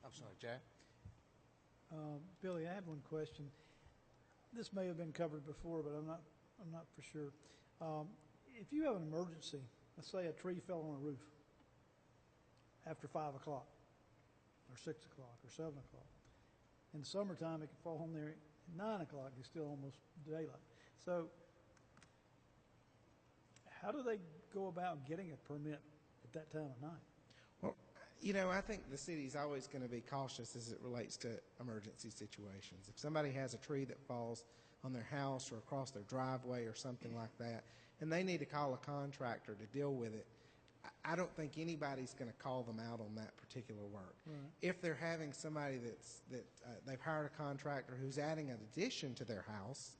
I'm sorry, Jack? Billy, I have one question. This may have been covered before, but I'm not for sure. If you have an emergency, let's say a tree fell on a roof after 5 o'clock, or 6 o'clock, or 7 o'clock. In the summertime, it can fall on there at 9 o'clock. It's still almost daylight. So how do they go about getting a permit at that time of night? well, you know, I think the city's always going to be cautious as it relates to emergency situations. If somebody has a tree that falls on their house or across their driveway or something like that, and they need to call a contractor to deal with it, I don't think anybody's going to call them out on that particular work. Right. If they're having somebody they've hired a contractor who's adding an addition to their house,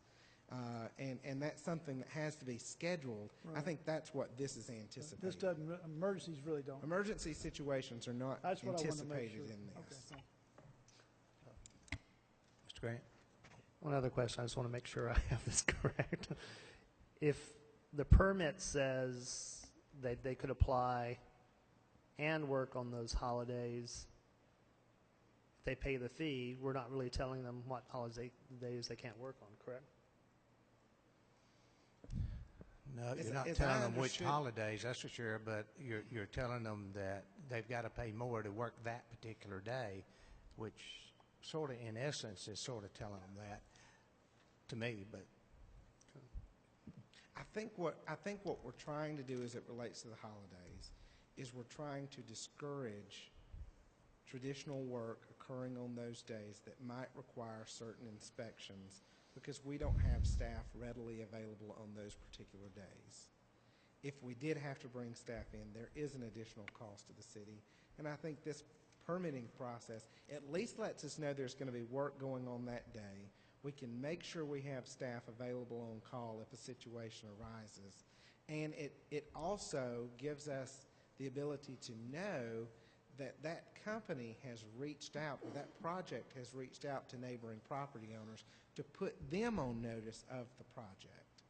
and that's something that has to be scheduled, I think that's what this is anticipating. This doesn't, emergencies really don't. Emergency situations are not That's what I wanted to make anticipated sure. in Okay, this. thanks. Mr. Grant? One other question. I just want to make sure I have this correct. If the permit says they could apply and work on those holidays, if they pay the fee, we're not really telling them what holidays they can't work on, correct? No, As- you're not as telling I them which understood- holidays, that's for sure, but you're telling them that they've got to pay more to work that particular day, which sort of, in essence, is sort of telling them that to me, but I think what we're trying to do as it relates to the holidays is we're trying to discourage traditional work occurring on those days that might require certain inspections because we don't have staff readily available on those particular days. If we did have to bring staff in, there is an additional cost to the city, and I think this permitting process at least lets us know there's going to be work going on that day. We can make sure we have staff available on call if a situation arises. And it also gives us the ability to know that that company has reached out, or that project has reached out to neighboring property owners to put them on notice of the project.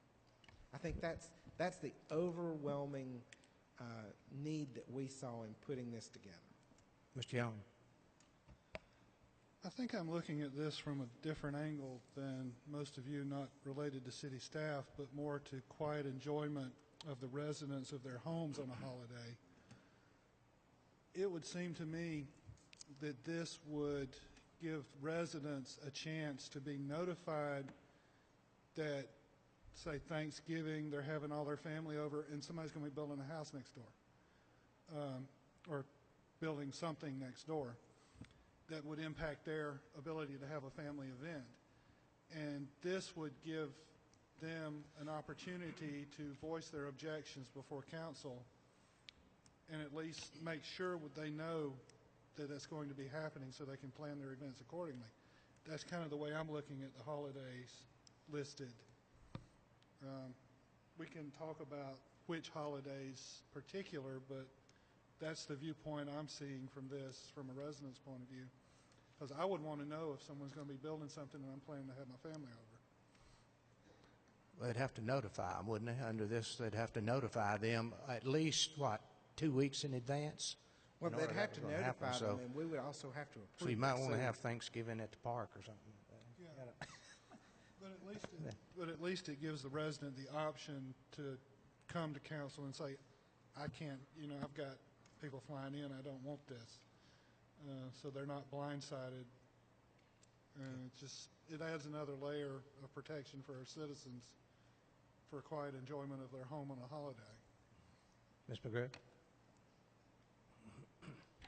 I think That's the overwhelming need that we saw in putting this together. Mr. Young. I think I'm looking at this from a different angle than most of you, not related to city staff, but more to quiet enjoyment of the residents of their homes on a holiday. It would seem to me that this would give residents a chance to be notified that, say, Thanksgiving, they're having all their family over, and somebody's going to be building a house next door, or building something next door that would impact their ability to have a family event. And this would give them an opportunity to voice their objections before council and at least make sure they know that it's going to be happening so they can plan their events accordingly. That's kind of the way I'm looking at the holidays listed. We can talk about which holidays particular, but that's the viewpoint I'm seeing from this from a resident's point of view. Because I would want to know if someone's going to be building something and I'm planning to have my family over. They'd have to notify them, wouldn't they? Under this, they'd have to notify them at least, what, 2 weeks in advance? Well, in order they'd have that to was gonna happen. notify them, So- and we would also have to approve So you might it. want to So- have Thanksgiving at the park or something. Yeah. But at least it gives the resident the option to come to council and say, I can't, I've got people flying in, I don't want this. So they're not blindsided. And it adds another layer of protection for our citizens for quiet enjoyment of their home on a holiday. Ms. McGregor?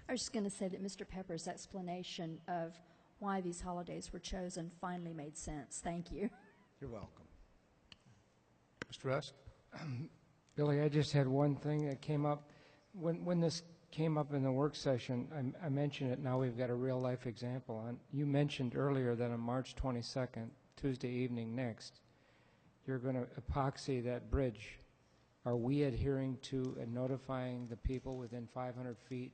I was just going to say that Mr. Pepper's explanation of why these holidays were chosen finally made sense. Thank you. You're welcome. Mr. Russ? Billy, I just had one thing that came up. When this came up in the work session, I mentioned it, now we've got a real-life example. You mentioned earlier that on March 22nd, Tuesday evening next, you're going to epoxy that bridge. Are we adhering to and notifying the people within 500 feet,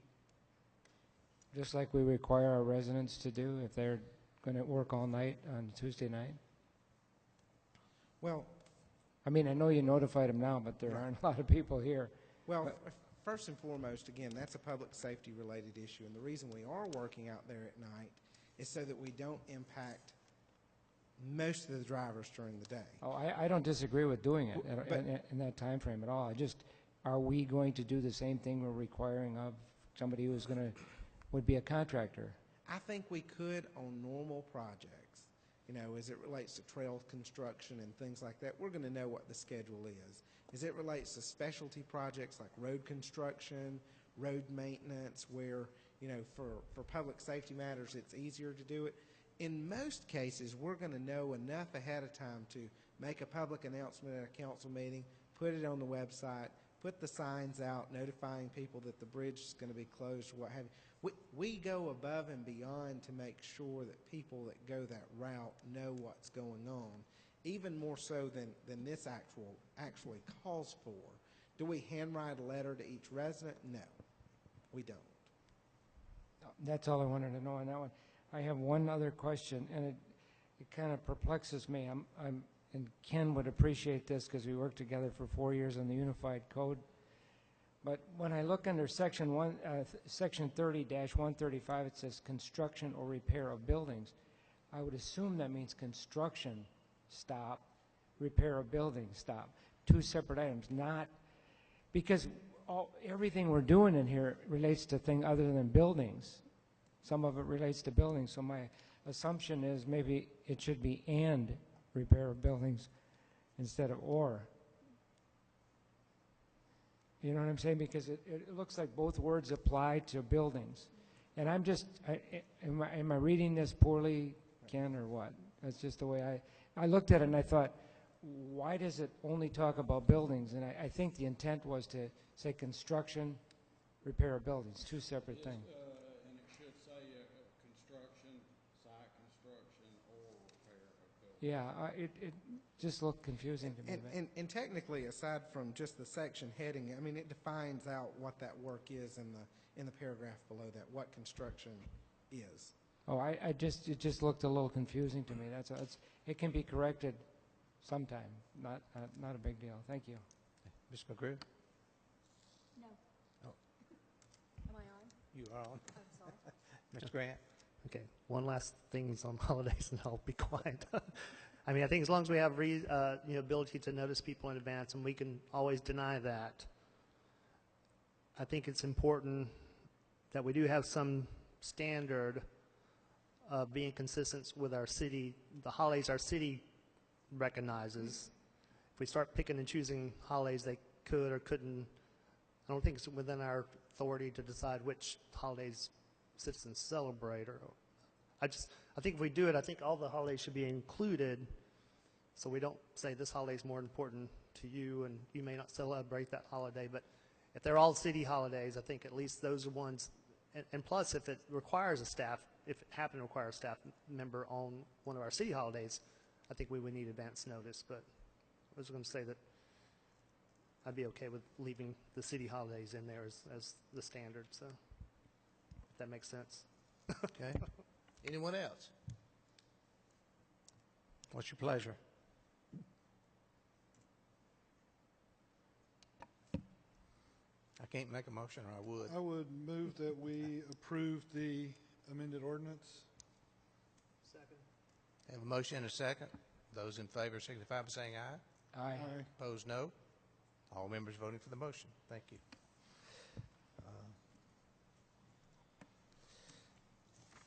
just like we require our residents to do if they're going to work all night on Tuesday night? Well, I mean, I know you notified them now, but there aren't a lot of people here. Well, first and foremost, again, that's a public safety related issue, and the reason we are working out there at night is so that we don't impact most of the drivers during the day. Oh, I don't disagree with doing it But- in that time frame at all. Are we going to do the same thing we're requiring of somebody who's would be a contractor? I think we could on normal projects, as it relates to trail construction and things like that. We're going to know what the schedule is. As it relates to specialty projects like road construction, road maintenance, where, for public safety matters, it's easier to do it. In most cases, we're going to know enough ahead of time to make a public announcement at a council meeting, put it on the website, put the signs out notifying people that the bridge is going to be closed or what have you. We go above and beyond to make sure that people that go that route know what's going on, even more so than this actually calls for. Do we handwrite a letter to each resident? No, we don't. That's all I wanted to know on that one. I have one other question, and it kind of perplexes me. And Ken would appreciate this because we worked together for 4 years on the Unified Code. But when I look under Section 30-135, it says construction or repair of buildings. I would assume that means construction, stop, repair of building, stop. Two separate items, not because everything we're doing in here relates to things other than buildings. Some of it relates to buildings, so my assumption is maybe it should be and repair of buildings instead of or. You know what I'm saying? Because it looks like both words apply to buildings. And I'm just, am I reading this poorly, Ken, or what? That's just the way I looked at it and I thought, why does it only talk about buildings? And I think the intent was to say construction, repair of buildings, two separate things. And it should say construction, site construction, or repair of buildings. Yeah, it just looked confusing to me. And technically, aside from just the section heading, I mean, it defines out what that work is in the paragraph below that, what construction is. Oh, it just looked a little confusing to me. That's all. It can be corrected sometime. Not a big deal. Thank you. Ms. McGrew? No. Oh. Am I on? You are on. I'm sorry. Mr. Grant? Okay, one last thing is on holidays, and I'll be quiet. I mean, I think as long as we have ability to notice people in advance, and we can always deny that, I think it's important that we do have some standard of being consistent with our city, the holidays our city recognizes. If we start picking and choosing holidays they could or couldn't, I don't think it's within our authority to decide which holidays citizens celebrate. I think if we do it, I think all the holidays should be included, so we don't say this holiday is more important to you and you may not celebrate that holiday. But if they're all city holidays, I think at least those are ones. And plus, if it requires if it happened to require a staff member on one of our city holidays, I think we would need advance notice. But I was going to say that I'd be okay with leaving the city holidays in there as the standard. So if that makes sense. Okay. Anyone else? What's your pleasure? I can't make a motion, or I would. I would move that we approve the amended ordinance. Second. Have a motion and a second. Those in favor signify by saying aye. Aye. Aye. Opposed, no. All members voting for the motion. Thank you.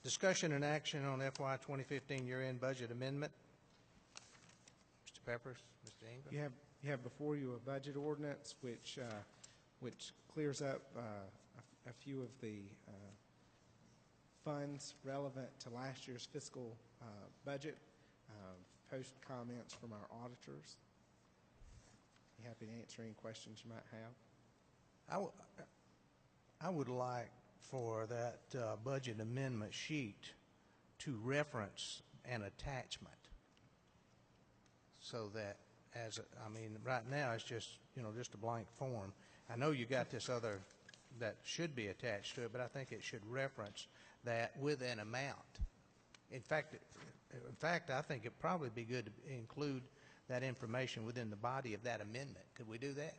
Discussion and action on FY 2015 year-end budget amendment. Mr. Peppers, Mr. Ingram. You have before you a budget ordinance which clears up a few of the funds relevant to last year's fiscal budget. Post comments from our auditors. Be happy to answer any questions you might have. I would like for that budget amendment sheet to reference an attachment, so that right now it's just a blank form. I know you got this other that should be attached to it, but I think it should reference that with an amount. In fact, I think it'd probably be good to include that information within the body of that amendment. Could we do that?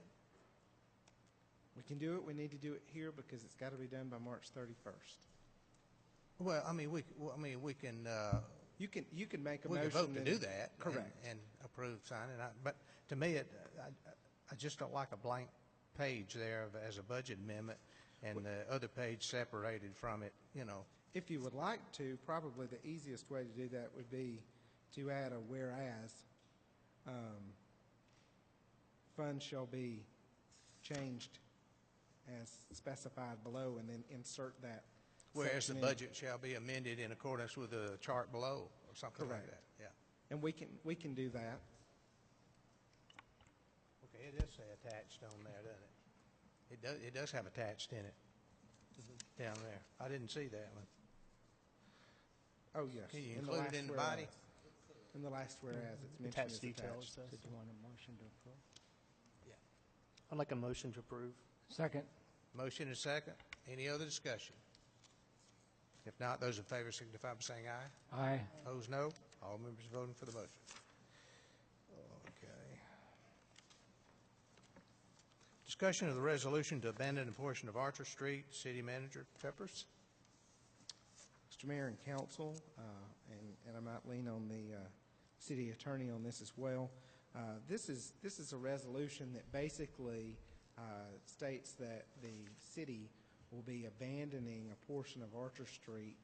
We can do it. We need to do it here because it's got to be done by March 31st. Well, we can. You can make a we motion. can vote to do that. Correct. And approve, sign it. But to me, I just don't like a blank page there as a budget amendment, and the other page separated from it. If you would like to, probably the easiest way to do that would be to add a whereas. Funds shall be changed as specified below, and then insert that. Whereas the section in. budget shall be amended in accordance with the chart below, or something like Correct. that. Yeah. And we can do that. Okay, it does say attached on there, doesn't it? It does have attached in it down there. I didn't see that one. Oh, yes. Can you In include last it in the whereas. body? In the last whereas, it's mentioned Attached as details. attached. Did you want a motion to approve? I'd like a motion to approve. Second. Motion and second. Any other discussion? If not, those in favor signify by saying aye. Aye. Opposed, no. All members voting for the motion. Okay. Discussion of the resolution to abandon a portion of Archer Street. City Manager Peppers. Mr. Mayor and Council, and I might lean on the city attorney on this as well. This is a resolution that basically states that the city will be abandoning a portion of Archer Street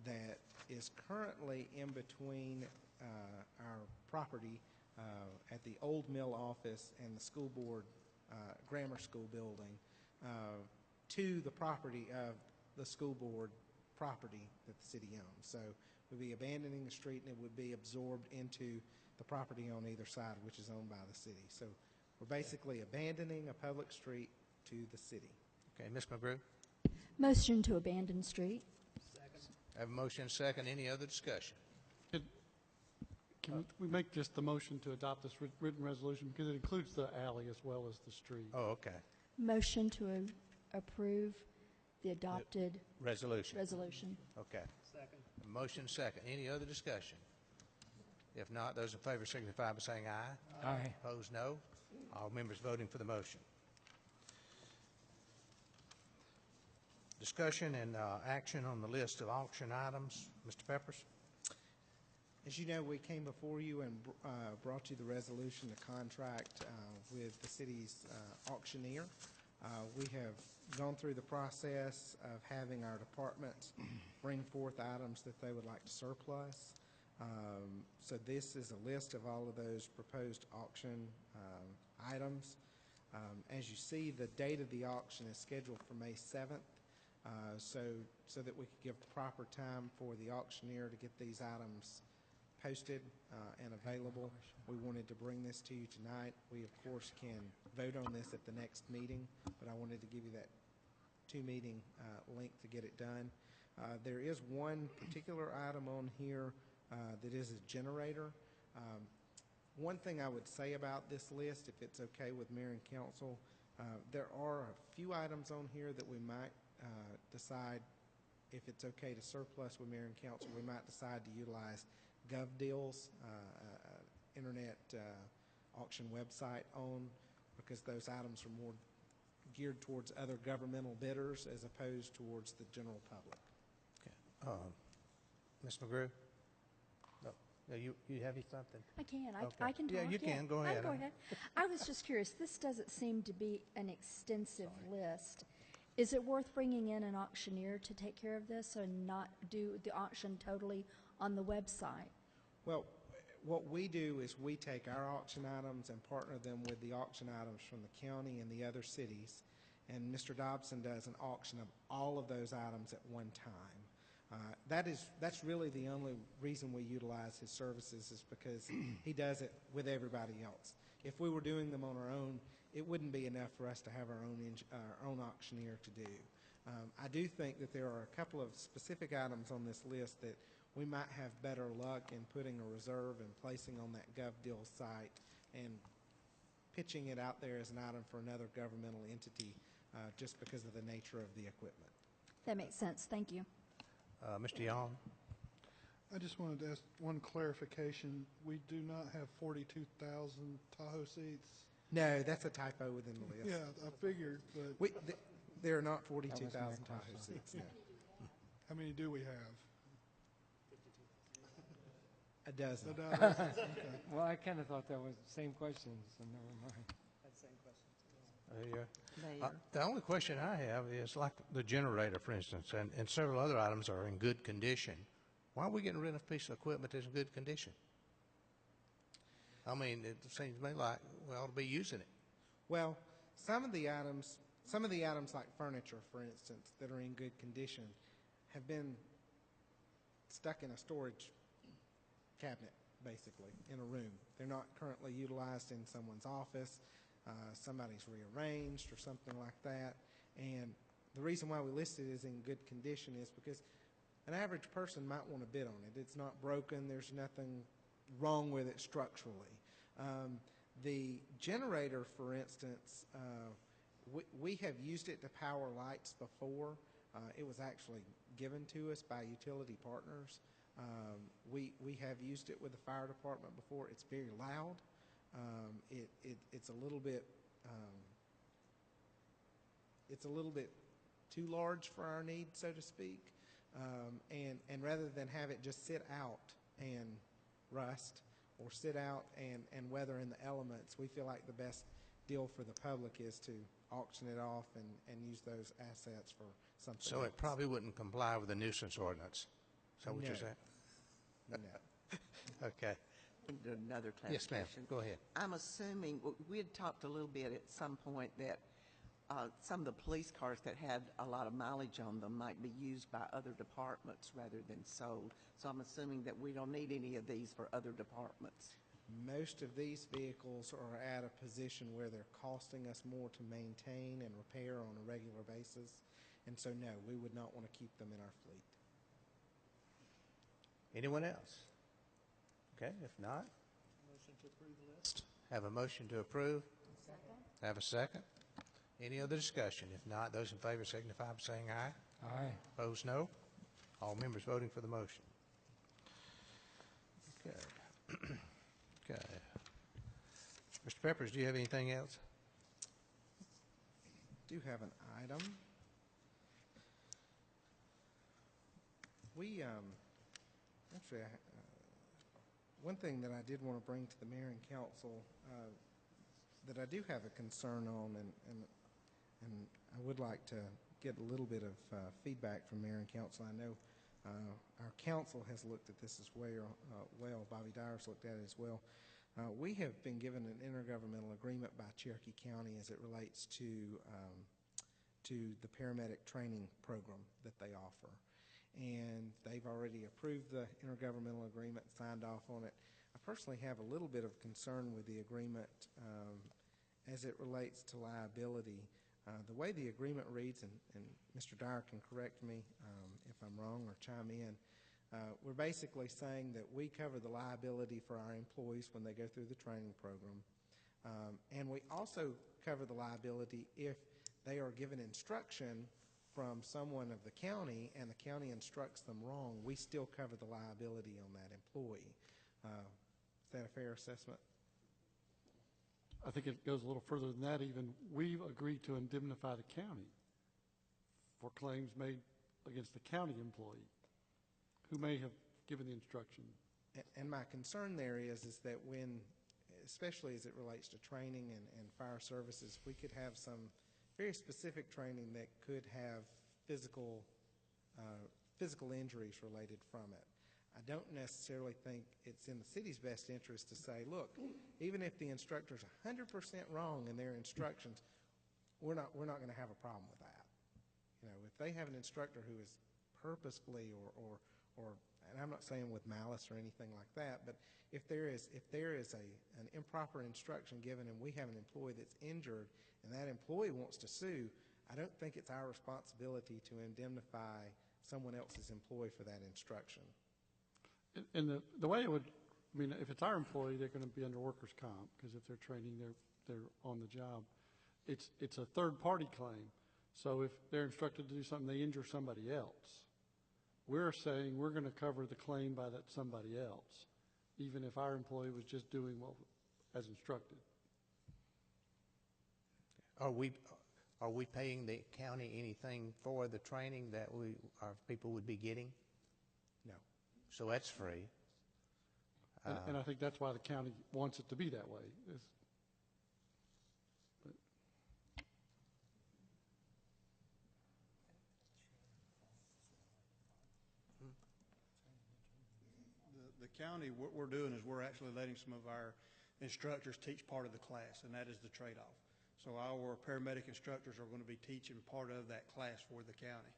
that is currently in between our property at the old mill office and the school board grammar school building to the property of the school board property that the city owns. So we'll be abandoning the street, and it would be absorbed into the property on either side, which is owned by the city. So we're basically abandoning a public street to the city. Okay, Ms. McGrew. Motion to abandon street. I have a motion and second. Any other discussion? Can we make just the motion to adopt this written resolution, because it includes the alley as well as the street? Oh, okay. Motion to approve the adopted Resolution. Okay. Second. A motion and second. Any other discussion? If not, those in favor signify by saying aye. Aye. Opposed, no. All members voting for the motion. Discussion and action on the list of auction items. Mr. Peppers? As you know, we came before you and brought you the resolution to contract with the city's auctioneer. We have gone through the process of having our departments bring forth items that they would like to surplus. So this is a list of all of those proposed auction items. As you see, the date of the auction is scheduled for May 7th, so that we could give proper time for the auctioneer to get these items posted and available. We wanted to bring this to you tonight. We, of course, can vote on this at the next meeting, but I wanted to give you that two-meeting link to get it done. There is one particular item on here that is a generator. One thing I would say about this list, if it's okay with Mayor and Council, there are a few items on here that we might decide, if it's okay to surplus with Mayor and Council, we might decide to utilize GovDeals, internet auction website on, because those items are more geared towards other governmental bidders as opposed towards the general public. Okay. Ms. McGrew? No. No, you have something? I can. Okay. I can talk. Yeah, you can. Go ahead. Go ahead. I was just curious. This doesn't seem to be an extensive list. Is it worth bringing in an auctioneer to take care of this and not do the auction totally on the website? Well, what we do is we take our auction items and partner them with the auction items from the county and the other cities, and Mr. Dobson does an auction of all of those items at one time. That's really the only reason we utilize his services, is because he does it with everybody else. If we were doing them on our own, it wouldn't be enough for us to have our own auctioneer to do. I do think that there are a couple of specific items on this list that we might have better luck in putting a reserve and placing on that GovDeal site and pitching it out there as an item for another governmental entity, just because of the nature of the equipment. That makes sense. Thank you. Mr. Young? I just wanted to ask one clarification. We do not have 42,000 Tahoe seats. No, that's a typo within the list. Yeah, I figured, but There are not 42,000 Tahoe seats. No. how many do we have? A dozen. Okay. Well, I kind of thought that was the same question, so never mind. The only question I have is, like the generator, for instance, and several other items are in good condition. Why are we getting rid of a piece of equipment that's in good condition? I mean, it seems to me like we ought to be using it. Well, some of the items like furniture, for instance, that are in good condition have been stuck in a storage cabinet, basically, in a room. They're not currently utilized in someone's office. Somebody's rearranged or something like that. And the reason why we list it as in good condition is because an average person might want to bid on it. It's not broken. There's nothing wrong with it structurally. The generator, for instance, we have used it to power lights before. It was actually given to us by utility partners. We have used it with the fire department before. It's very loud. It's a little bit too large for our needs, so to speak. And rather than have it just sit out and rust or sit out and weather in the elements, we feel like the best deal for the public is to auction it off and use those assets for something So else. it probably wouldn't comply with the nuisance ordinance. Is that what you're saying? No. Okay. Another Yes, ma'am. clarification. Go ahead. I'm assuming, we had talked a little bit at some point that some of the police cars that had a lot of mileage on them might be used by other departments rather than sold. So I'm assuming that we don't need any of these for other departments. Most of these vehicles are at a position where they're costing us more to maintain and repair on a regular basis. And so, no, we would not want to keep them in our fleet. Anyone else? Okay, if not, Motion to approve the list. have a motion to approve. Have a second. Any other discussion? If not, those in favor signify by saying aye. Aye. Opposed, no. All members voting for the motion. Okay. Okay. Mr. Peppers, do you have anything else? Do have an item. We, actually, one thing that I did want to bring to the mayor and council that I do have a concern on, and I would like to get a little bit of feedback from mayor and council. I know our council has looked at this as well. Bobby Dyer's looked at it as well. We have been given an intergovernmental agreement by Cherokee County as it relates to the paramedic training program that they offer. And they've already approved the intergovernmental agreement, signed off on it. I personally have a little bit of concern with the agreement as it relates to liability. The way the agreement reads, and Mr. Dyer can correct me if I'm wrong or chime in, we're basically saying that we cover the liability for our employees when they go through the training program. And we also cover the liability if they are given instruction from someone of the county and the county instructs them wrong, we still cover the liability on that employee. Is that a fair assessment? I think it goes a little further than that even. We've agreed to indemnify the county for claims made against the county employee who may have given the instruction. And my concern there is that when, especially as it relates to training and fire services, we could have some very specific training that could have physical injuries related from it. I don't necessarily think it's in the city's best interest to say, look, even if the instructor's 100% wrong in their instructions, we're not going to have a problem with that. You know, if they have an instructor who is purposefully or and I'm not saying with malice or anything like that, but if there is an improper instruction given and we have an employee that's injured and that employee wants to sue, I don't think it's our responsibility to indemnify someone else's employee for that instruction. And the way it would, I mean, if it's our employee, they're going to be under workers' comp because if they're training, they're on the job. It's a third-party claim. So if they're instructed to do something, they injure somebody else. We're saying we're going to cover the claim by that somebody else, even if our employee was just doing what as instructed. Are we paying the county anything for the training that our people would be getting? No. So that's free. And I think that's why the county wants it to be that way. The county, what we're doing is we're actually letting some of our instructors teach part of the class, and that is the trade-off. So our paramedic instructors are going to be teaching part of that class for the county.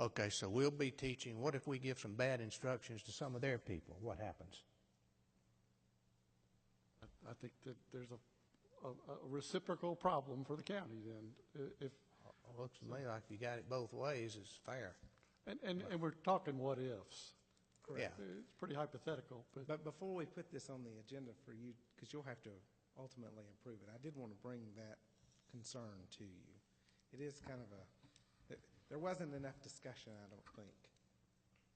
Okay, so we'll be teaching. What if we give some bad instructions to some of their people? What happens? I think that there's a reciprocal problem for the county then. If looks to me like you got it both ways. It's fair. And we're talking what ifs. Correct. Yeah. It's pretty hypothetical. But before we put this on the agenda for you, because you'll have to ultimately approve it, I did want to bring that concern to you. It is kind of there wasn't enough discussion, I don't think,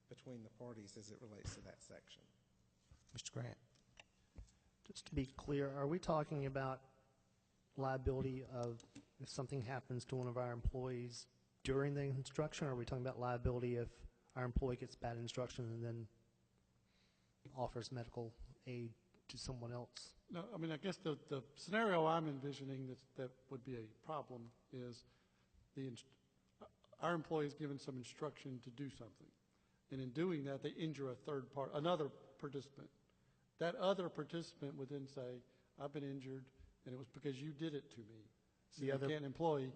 between the parties as it relates to that section. Mr. Grant. Just to be clear, are we talking about liability of if something happens to one of our employees during the instruction, or are we talking about liability if our employee gets bad instruction and then offers medical aid to someone else? No, I mean, I guess the scenario I'm envisioning that would be a problem is our employee is given some instruction to do something. And in doing that, they injure another participant. That other participant would then say, I've been injured, and it was because you did it to me. So you can't employ.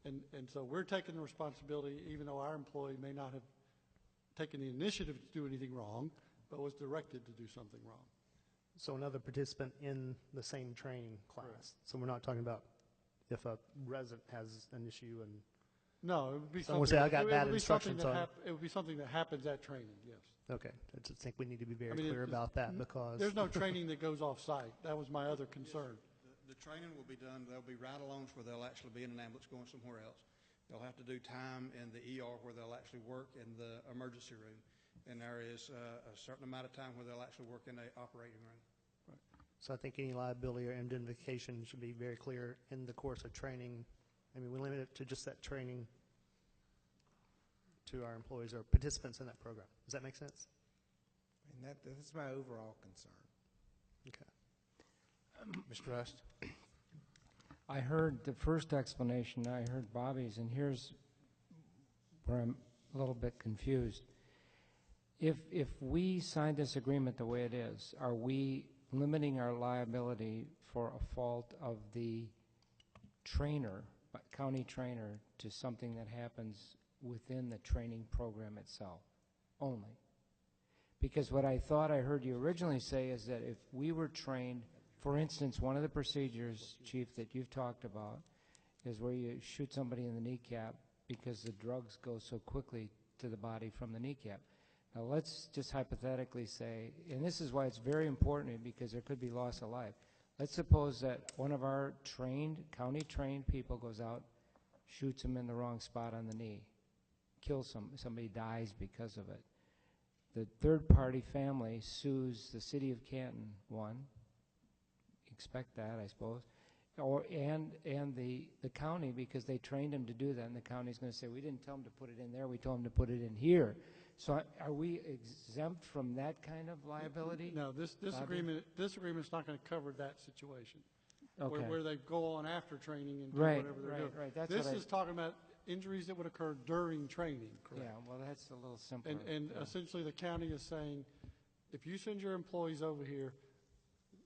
And so we're taking the responsibility, even though our employee may not have taken the initiative to do anything wrong, but was directed to do something wrong. So another participant in the same training class. Correct. So we're not talking about if a resident has an issue and no, it would be someone say I got bad instructions on. It would be something that happens at training. Yes. Okay, I just think we need to be very clear about that because there's no training that goes off site. That was my other concern. The training will be done. There'll be ride-alongs where they'll actually be in an ambulance going somewhere else. They'll have to do time in the ER where they'll actually work in the emergency room. And there is a certain amount of time where they'll actually work in the operating room. Right. So I think any liability or indemnification should be very clear in the course of training. I mean, we limit it to just that training to our employees or participants in that program. Does that make sense? And that's my overall concern. Okay. Mr. Rust? I heard the first explanation, I heard Bobby's, and here's where I'm a little bit confused. If we sign this agreement the way it is, are we limiting our liability for a fault of the trainer, county trainer, to something that happens within the training program itself only? Because what I thought I heard you originally say is that if we were trained, for instance, one of the procedures, Chief, that you've talked about is where you shoot somebody in the kneecap because the drugs go so quickly to the body from the kneecap. Now let's just hypothetically say, and this is why it's very important because there could be loss of life. Let's suppose that one of our county trained people goes out, shoots him in the wrong spot on the knee, kills somebody dies because of it. The third party family sues the city of Canton, one, expect that, I suppose, and the county because they trained him to do that, and the county's going to say, we didn't tell him to put it in there, we told him to put it in here. So are we exempt from that kind of liability? No, this agreement's not going to cover that situation. Okay. Where they go on after training and do Right, whatever they're doing. right. That's this what is talking about injuries that would occur during training. Yeah, well, that's a little simpler. And yeah. essentially the county is saying, if you send your employees over here,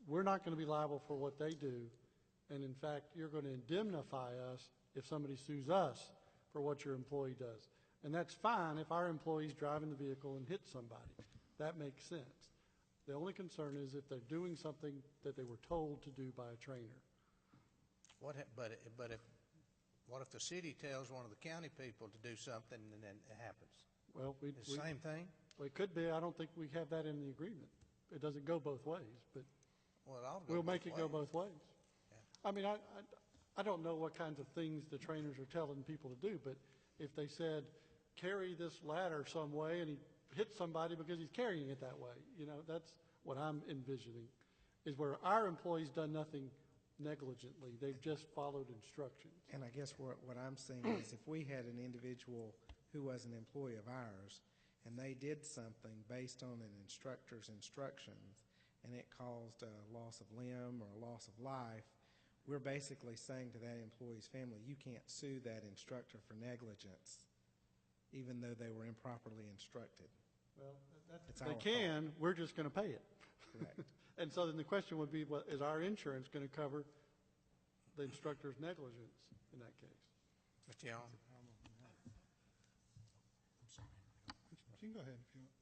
we're not going to be liable for what they do. And in fact, you're going to indemnify us if somebody sues us for what your employee does. And that's fine if our employee's driving the vehicle and hit somebody. That makes sense. The only concern is if they're doing something that they were told to do by a trainer. What if the city tells one of the county people to do something and then it happens? Well, The same thing? Well, it could be. I don't think we have that in the agreement. It doesn't go both ways, but Well, it ought to go we'll both make it go both ways. Yeah. I mean, I don't know what kinds of things the trainers are telling people to do, but if they said, carry this ladder some way, and he hit somebody because he's carrying it that way, that's what I'm envisioning, is where our employees done nothing negligently. They've just followed instructions. And I guess what I'm saying is if we had an individual who was an employee of ours and they did something based on an instructor's instructions and it caused a loss of limb or a loss of life, we're basically saying to that employee's family, you can't sue that instructor for negligence even though they were improperly instructed. Well, They can. We're just going to pay it. Correct. And so then the question would be, is our insurance going to cover the instructor's negligence in that case? Mr. Young? You can go ahead if you want.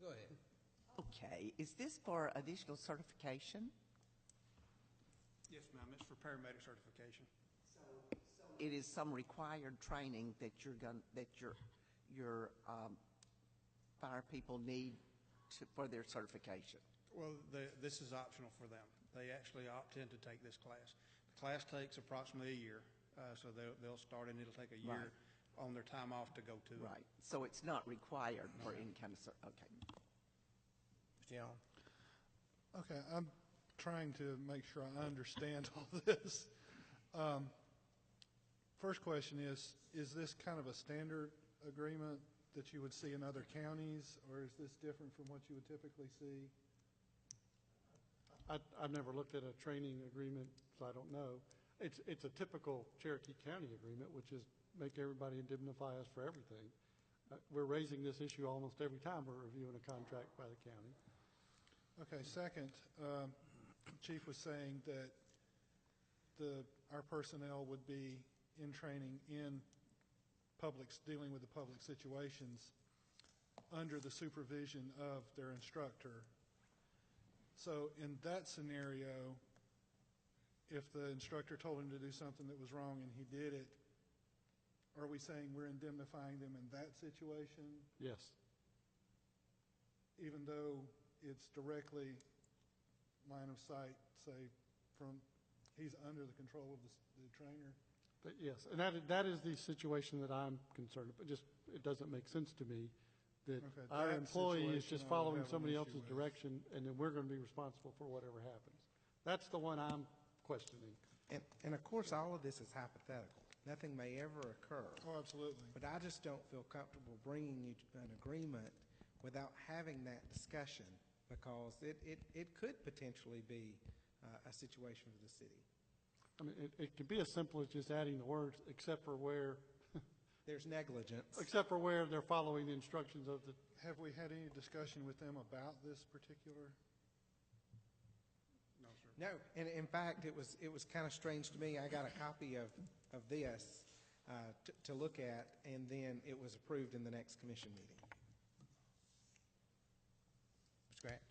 Go ahead. Okay, is this for additional certification? Yes, ma'am. It's for paramedic certification. It is some required training that your fire people need for their certification. Well, this is optional for them. They actually opt in to take this class. The class takes approximately a year, so they'll start and it'll take a year on their time off to go to it. Right. So it's not required for any kind of okay. Mr. Young? Okay, I'm trying to make sure I understand all this. First question is this kind of a standard agreement that you would see in other counties, or is this different from what you would typically see? I've never looked at a training agreement, so I don't know. It's a typical Cherokee County agreement, which is make everybody indemnify us for everything. We're raising this issue almost every time we're reviewing a contract by the county. Okay, second, Chief was saying that our personnel would be in training in dealing with the public situations under the supervision of their instructor. So in that scenario, if the instructor told him to do something that was wrong and he did it, are we saying we're indemnifying them in that situation? Yes. Even though it's directly line of sight, say, from he's under the control of the trainer? But yes, and that is the situation that I'm concerned about. It doesn't make sense to me that Okay, our that employee is situation just I would following have an somebody issue else's with. direction, and then we're going to be responsible for whatever happens. That's the one I'm questioning. And of course, all of this is hypothetical. Nothing may ever occur. Oh, absolutely. But I just don't feel comfortable bringing you to an agreement without having that discussion, because it could potentially be a situation for the city. I mean, it could be as simple as just adding the words, except for where There's negligence. they're following the instructions of the. Have we had any discussion with them about this particular? No, sir. No, and in fact, it was kind of strange to me. I got a copy of this to look at, and then it was approved in the next commission meeting. Mr. Grant?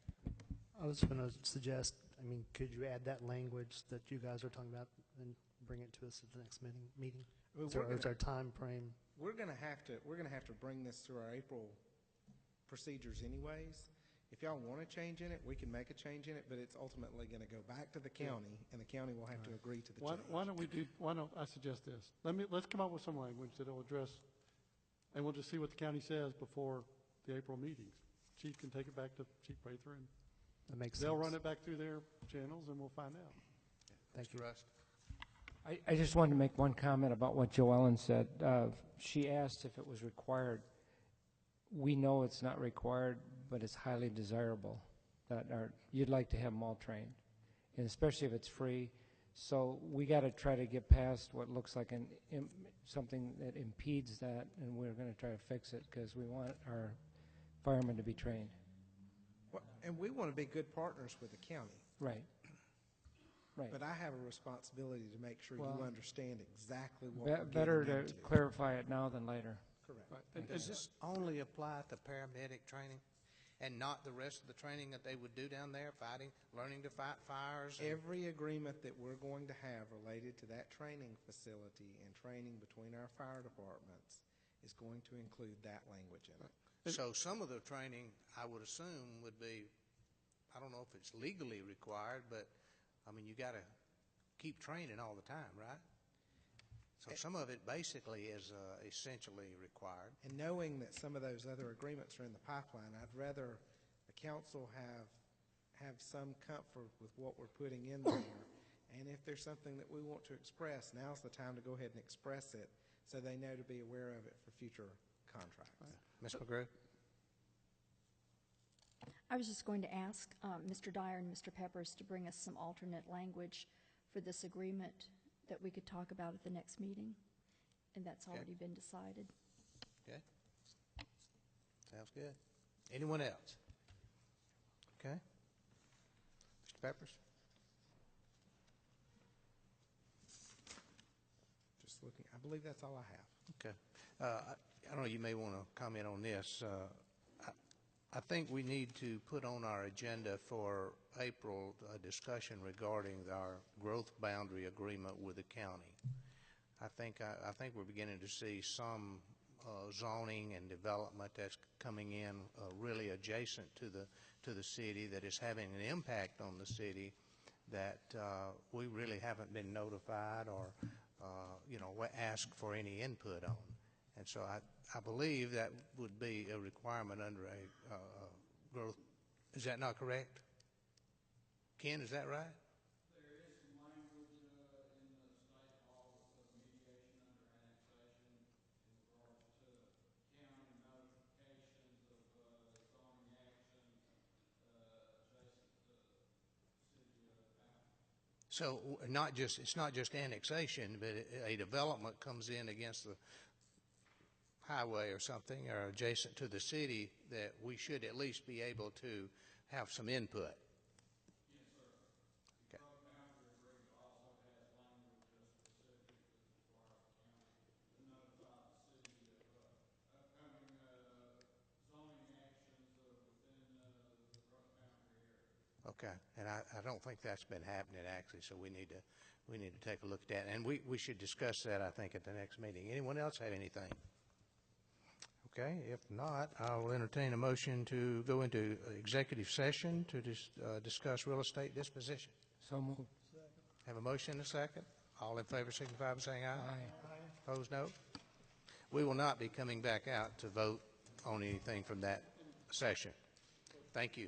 I was going to suggest, I mean, could you add that language that you guys are talking about and bring it to us at the next meeting? Well, Is there a time frame? We're going to have to bring this through our April procedures anyways. If y'all want to change in it, we can make a change in it, but it's ultimately going to go back to the county, and the county will have to agree to the change. Why don't I suggest this? Let's come up with some language that will address, and we'll just see what the county says before the April meetings. Chief can take it back to Chief Prather, and That makes they'll sense. run it back through their channels, and we'll find out. Thank you. Rust. I just wanted to make one comment about what Joellen said. She asked if it was required. We know it's not required, but it's highly desirable that you'd like to have them all trained, and especially if it's free. So we got to try to get past what looks like something that impedes that, and we're going to try to fix it because we want our firemen to be trained. Well, and we want to be good partners with the county. Right. Right. But I have a responsibility to make sure Well, you understand exactly what we're better getting to into. clarify it now than later. Correct. Right. Does this only apply to paramedic training and not the rest of the training that they would do down there, learning to fight fires? Every agreement that we're going to have related to that training facility and training between our fire departments is going to include that language in it. So some of the training, I would assume, would be, I don't know if it's legally required, but, I mean, you got to keep training all the time, right? So some of it basically is essentially required. And knowing that some of those other agreements are in the pipeline, I'd rather the council have some comfort with what we're putting in there. And if there's something that we want to express, now's the time to go ahead and express it so they know to be aware of it for future contracts. Ms. McGrew? I was just going to ask Mr. Dyer and Mr. Peppers to bring us some alternate language for this agreement that we could talk about at the next meeting, and that's already been decided. Okay. Sounds good. Anyone else? Okay. Mr. Peppers? Just looking, I believe that's all I have. Okay. I don't know, you may want to comment on this. I think we need to put on our agenda for April a discussion regarding our growth boundary agreement with the county. I think we're beginning to see some zoning and development that's coming in really adjacent to the city that is having an impact on the city that we really haven't been notified or asked for any input on. And so I believe that would be a requirement under a growth. Is that not correct? Ken, is that right? There is some language in the state law of mediation under annexation in regards to county notifications of zoning actions adjacent to city boundaries. So it's not just annexation, but a development comes in against the highway or something or adjacent to the city that we should at least be able to have some input. Yes, sir. The growth boundary agreement also has language specific that requires the county to notify the city of upcoming zoning actions within the growth boundary area. Okay, and I don't think that's been happening actually, so we need to take a look at that, and we should discuss that, I think, at the next meeting. Anyone else have anything? Okay, if not, I will entertain a motion to go into executive session to discuss real estate disposition. So moved. Have a motion and a second. All in favor signify by saying aye. Aye. Opposed, no. We will not be coming back out to vote on anything from that session. Thank you.